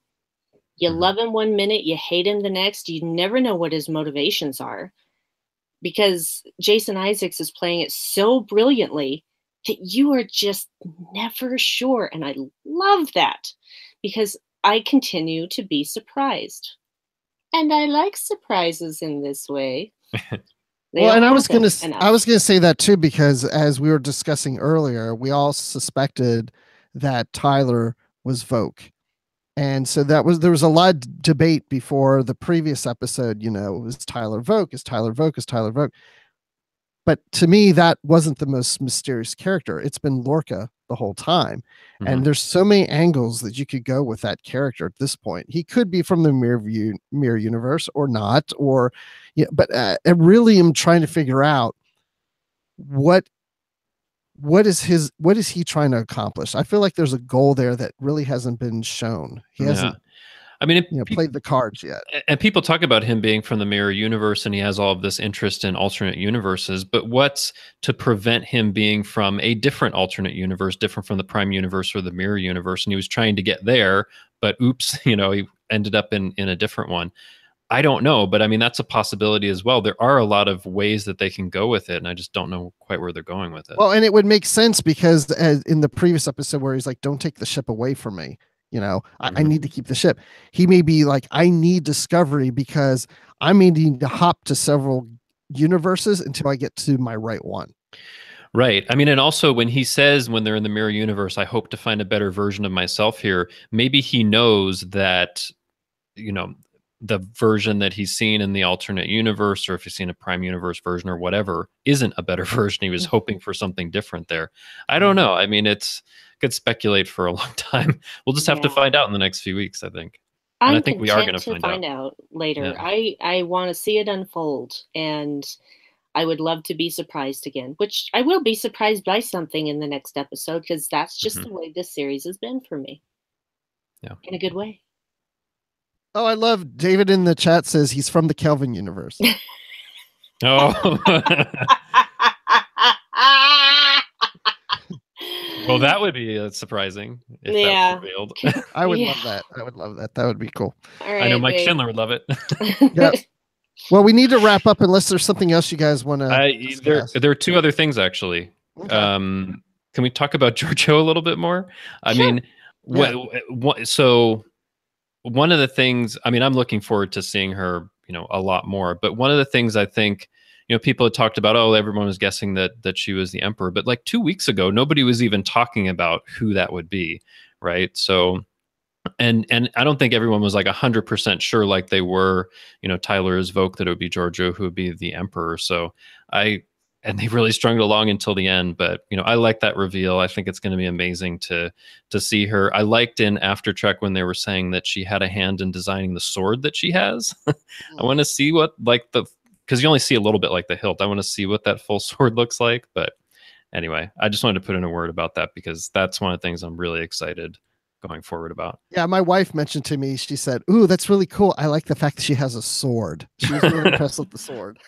You love him one minute, you hate him the next. You never know what his motivations are. Because Jason Isaacs is playing it so brilliantly that you are just never sure. And I love that because I continue to be surprised. And I like surprises in this way. Well, and I was gonna say that too, because as we were discussing earlier, we all suspected that Tyler was Voq. And so there was a lot of debate before the previous episode, is Tyler Voq? Is Tyler Voq? Is Tyler Voq? But to me, that wasn't the most mysterious character. It's been Lorca the whole time. And there's so many angles that you could go with that character at this point. He could be from the mirror universe or not, but I really am trying to figure out what is he trying to accomplish? I feel like there's a goal there that really hasn't been shown. He hasn't played the cards yet. And people talk about him being from the mirror universe and he has all of this interest in alternate universes, but what's to prevent him being from a different alternate universe, different from the prime universe or the mirror universe? And he was trying to get there, but oops, he ended up in a different one. I don't know, but I mean, that's a possibility as well. There are a lot of ways that they can go with it, and I just don't know quite where they're going with it. Well, and it would make sense because in the previous episode where he's like, "Don't take the ship away from me," I need to keep the ship. He may be like, "I need discovery because I may need to hop to several universes until I get to my right one." Right. I mean, and also when he says when they're in the mirror universe, "I hope to find a better version of myself here," maybe he knows that, the version that he's seen in the alternate universe, or if he's seen a prime universe version or whatever, isn't a better version. He was hoping for something different there. I don't know. I mean, could speculate for a long time. We'll just have to find out in the next few weeks, I think. And I think we are going to find out later. Yeah. I want to see it unfold, and I would love to be surprised again, which I will be surprised by something in the next episode because that's just the way this series has been for me. Yeah. In a good way. Oh, I love David in the chat says he's from the Kelvin universe. Oh. Well, that would be surprising if that was revealed. I would love that. I would love that. That would be cool. Right, I know Mike Schindler would love it. Yeah. Well, we need to wrap up unless there's something else you guys want to there are two other things, actually. Okay. Can we talk about Giorgio a little bit more? I mean, so one of the things, I mean, I'm looking forward to seeing her, a lot more. But one of the things I think, people had talked about, everyone was guessing that she was the Emperor. But like 2 weeks ago, nobody was even talking about who that would be, right? So, and I don't think everyone was like 100% sure, like they were, Tyler is Voq, that it would be Giorgio who would be the Emperor. So and they really strung it along until the end. But, I like that reveal. I think it's going to be amazing to see her. I liked in After Trek when they were saying that she had a hand in designing the sword that she has. I want to see what, because you only see a little bit like the hilt. I want to see what that full sword looks like. But anyway, I just wanted to put in a word about that because that's one of the things I'm really excited going forward about. Yeah, my wife mentioned to me, she said, "Ooh, that's really cool. I like the fact that she has a sword." She was really impressed with the sword.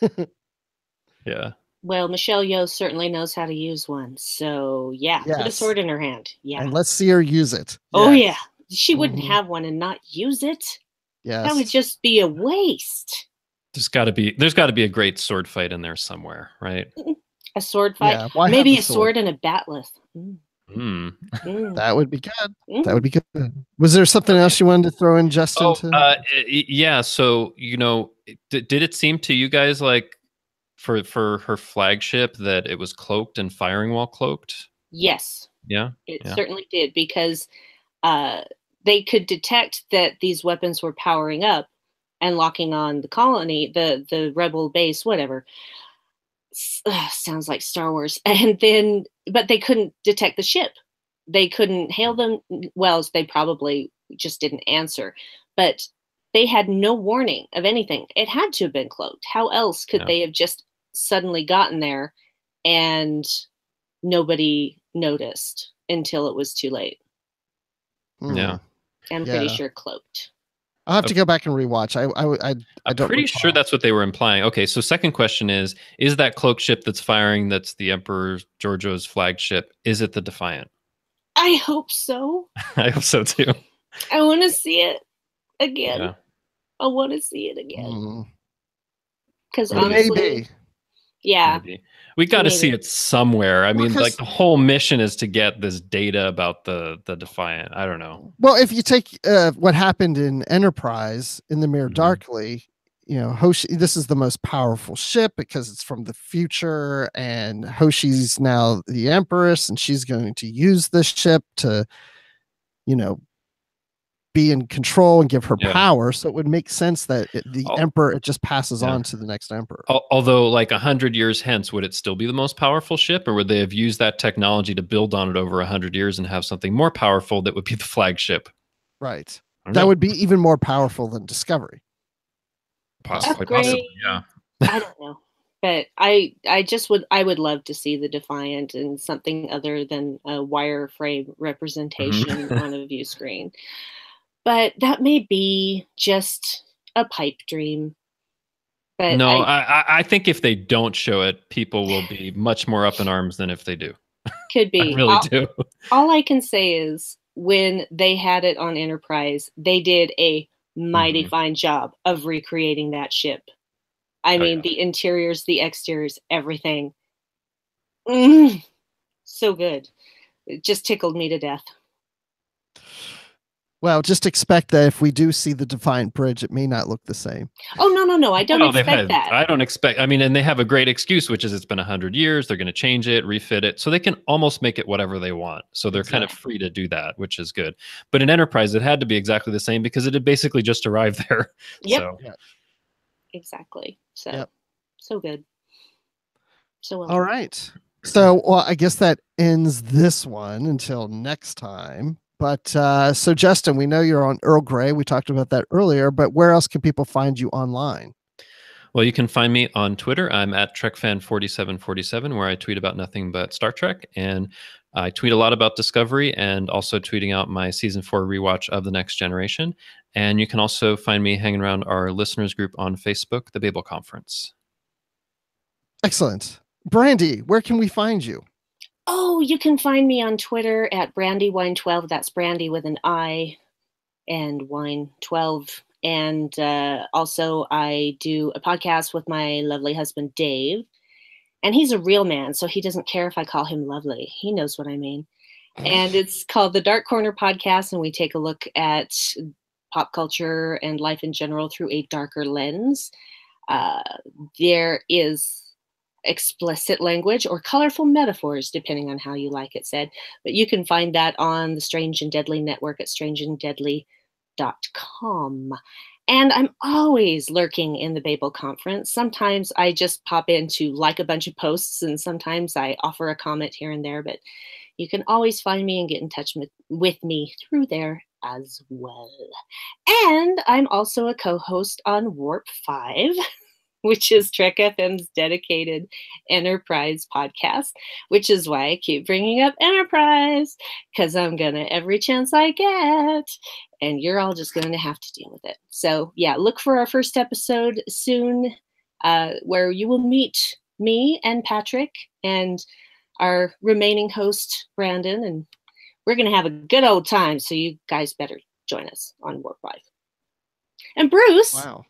Yeah. Well, Michelle Yeoh certainly knows how to use one. So, put a sword in her hand. Yeah. And let's see her use it. Oh, yeah. She wouldn't have one and not use it. Yes. That would just be a waste. There's got to be a great sword fight in there somewhere, right? A sword fight? Yeah, maybe a sword and a batleth. That would be good. That would be good. Was there something else you wanted to throw in, Justin? Yeah. So, did it seem to you guys like for her flagship that it was cloaked and firing while cloaked? Yes. Yeah. It certainly did, because they could detect that these weapons were powering up and locking on the colony, the rebel base, whatever. Sounds like Star Wars. And then, but they couldn't detect the ship. They couldn't hail them. Well, they probably just didn't answer, but they had no warning of anything. It had to have been cloaked. How else could they have just suddenly gotten there and nobody noticed until it was too late? Yeah. I'm pretty sure cloaked. I'll have to go back and rewatch. I'm pretty sure that's what they were implying. Okay, so second question is that cloak ship that's firing, that's the Emperor Giorgio's flagship, is it the Defiant? I hope so. I hope so too. I want to see it again. Yeah. I want to see it again. Because honestly, maybe. Yeah. Maybe. We got to see it somewhere. I mean, like the whole mission is to get this data about the Defiant. I don't know. Well, if you take what happened in Enterprise in the Mirror Darkly, you know, Hoshi, this is the most powerful ship because it's from the future, and Hoshi's now the Empress, and she's going to use this ship to, you know, be in control and give her power. So it would make sense that the Emperor, it just passes on to the next Emperor. Although, like 100 years hence, would it still be the most powerful ship, or would they have used that technology to build on it over 100 years and have something more powerful that would be the flagship? Right. That would be even more powerful than Discovery. Possibly, yeah. I don't know. But I would love to see the Defiant in something other than a wireframe representation on a view screen. But that may be just a pipe dream. But no, I think if they don't show it, people will be much more up in arms than if they do. Could be. I really do. All I can say is when they had it on Enterprise, they did a mighty fine job of recreating that ship. I mean, the interiors, the exteriors, everything. So good. It just tickled me to death. Well, just expect that if we do see the Defiant Bridge, it may not look the same. Oh, no. I don't expect that. I don't expect, I mean, and they have a great excuse, which is it's been 100 years. They're going to change it, refit it. So they can almost make it whatever they want. So they're kind of free to do that, which is good. But in Enterprise, it had to be exactly the same because it had basically just arrived there. Yep. So. Exactly. So, so good. So well. All right. So, well, I guess that ends this one until next time. But so, Justin, we know you're on Earl Grey. We talked about that earlier, but where else can people find you online? Well, you can find me on Twitter. I'm at TrekFan4747, where I tweet about nothing but Star Trek. And I tweet a lot about Discovery and also tweeting out my season 4 rewatch of The Next Generation. And you can also find me hanging around our listeners group on Facebook, the Babel Conference. Excellent. Brandi, where can we find you? Oh, you can find me on Twitter at BrandiWine12. That's Brandi with an I and Wine 12. And also I do a podcast with my lovely husband, Dave. And he's a real man, so he doesn't care if I call him lovely. He knows what I mean. And it's called the Dark Corner Podcast, and we take a look at pop culture and life in general through a darker lens. There is explicit language or colorful metaphors, depending on how you like it said. But you can find that on the Strange and Deadly Network at strangeanddeadly.com. And I'm always lurking in the Babel Conference. Sometimes I just pop in to like a bunch of posts, and sometimes I offer a comment here and there, but you can always find me and get in touch with me through there as well. And I'm also a co-host on Warp 5, which is Trek FM's dedicated Enterprise podcast, which is why I keep bringing up Enterprise, because I'm going to every chance I get, and you're all just going to have to deal with it. So yeah, look for our first episode soon, where you will meet me and Patrick and our remaining host, Brandon, and we're going to have a good old time, so you guys better join us on Warp 5. And Bruce, wow.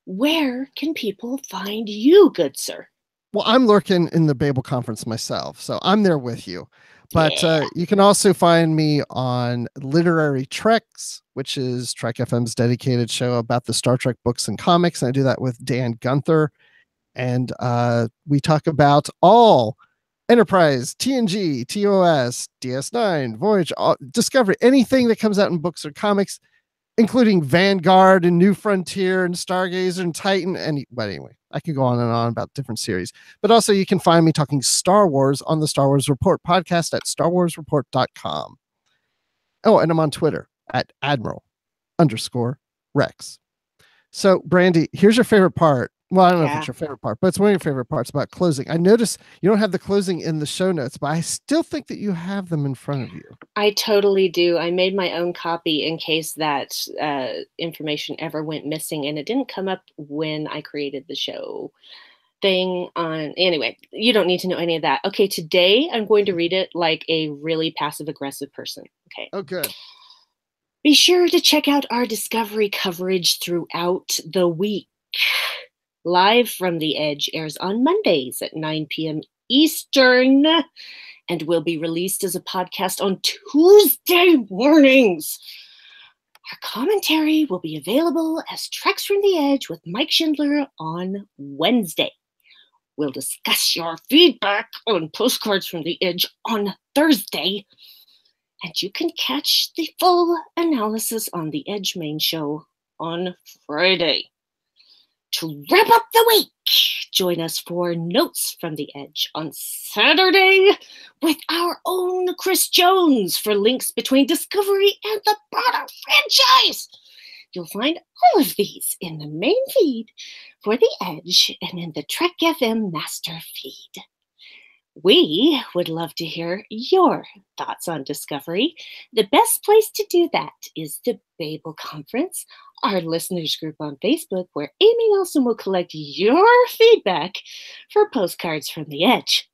Where can people find you, good sir? Well, I'm lurking in the Babel Conference myself, so I'm there with you. But you can also find me on Literary Treks, which is Trek FM's dedicated show about the Star Trek books and comics. And I do that with Dan Gunther. And we talk about all Enterprise, TNG, TOS, DS9, Voyage, Discovery, anything that comes out in books or comics, including Vanguard and New Frontier and Stargazer and Titan. But anyway, I can go on and on about different series. But also you can find me talking Star Wars on the Star Wars Report podcast at starwarsreport.com. Oh, and I'm on Twitter at Admiral_Rex. So, Brandi, here's your favorite part. Well, I don't know if it's your favorite part, but it's one of your favorite parts about closing. I notice you don't have the closing in the show notes, but I still think that you have them in front of you. I totally do. I made my own copy in case that information ever went missing, and it didn't come up when I created the show thing on. Anyway, you don't need to know any of that. Okay, today I'm going to read it like a really passive-aggressive person. Okay. Oh, good. Be sure to check out our Discovery coverage throughout the week. Live from the Edge airs on Mondays at 9 p.m. Eastern and will be released as a podcast on Tuesday mornings. Our commentary will be available as Treks from the Edge with Mike Schindler on Wednesday. We'll discuss your feedback on Postcards from the Edge on Thursday. And you can catch the full analysis on the Edge main show on Friday. To wrap up the week, join us for Notes from the Edge on Saturday with our own Chris Jones for links between Discovery and the broader franchise. You'll find all of these in the main feed for the Edge and in the Trek FM master feed. We would love to hear your thoughts on Discovery. The best place to do that is the Babel Conference, our listeners group on Facebook, where Amy Nelson will collect your feedback for Postcards from the Edge.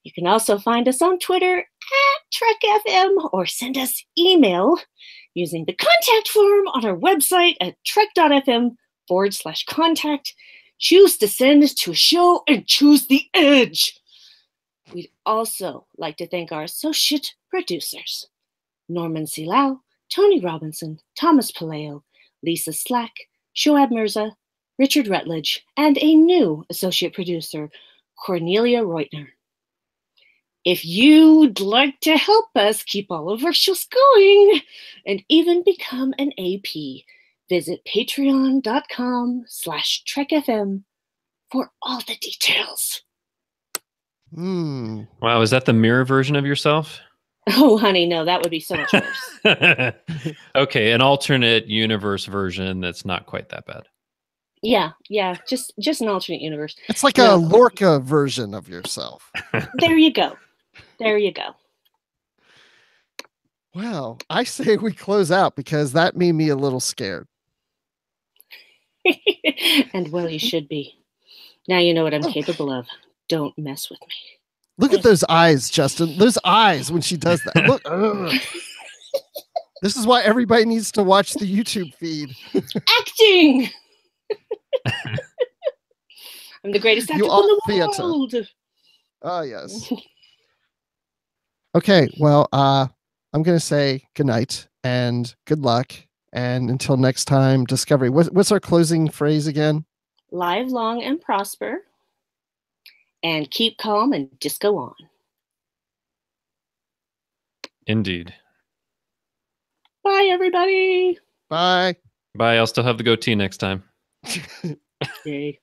You can also find us on Twitter at TrekFM or send us email using the contact form on our website at trek.fm/contact. Choose to send to a show and choose the Edge. We'd also like to thank our associate producers, Norman Silao, Tony Robinson, Thomas Paleo, Lisa Slack, Shoab Mirza, Richard Rutledge, and a new associate producer, Cornelia Reutner. If you'd like to help us keep all of our shows going and even become an AP, visit patreon.com/trekfm for all the details. Wow, is that the mirror version of yourself? Oh, honey, no, that would be so much worse. Okay, an alternate universe version that's not quite that bad. Yeah, just an alternate universe. It's like a Lorca version of yourself. There you go. Well, I say we close out because that made me a little scared. And well, you should be. Now you know what I'm capable of. Don't mess with me. Look at those eyes, Justin. Those eyes when she does that. Look. This is why everybody needs to watch the YouTube feed. Acting! I'm the greatest actor in the world. Oh, yes. Okay, well, I'm going to say goodnight and good luck. And until next time, Discovery. What's our closing phrase again? Live long and prosper. And keep calm and just go on. Indeed. Bye, everybody. Bye. Bye. I'll still have the goatee next time. Yay.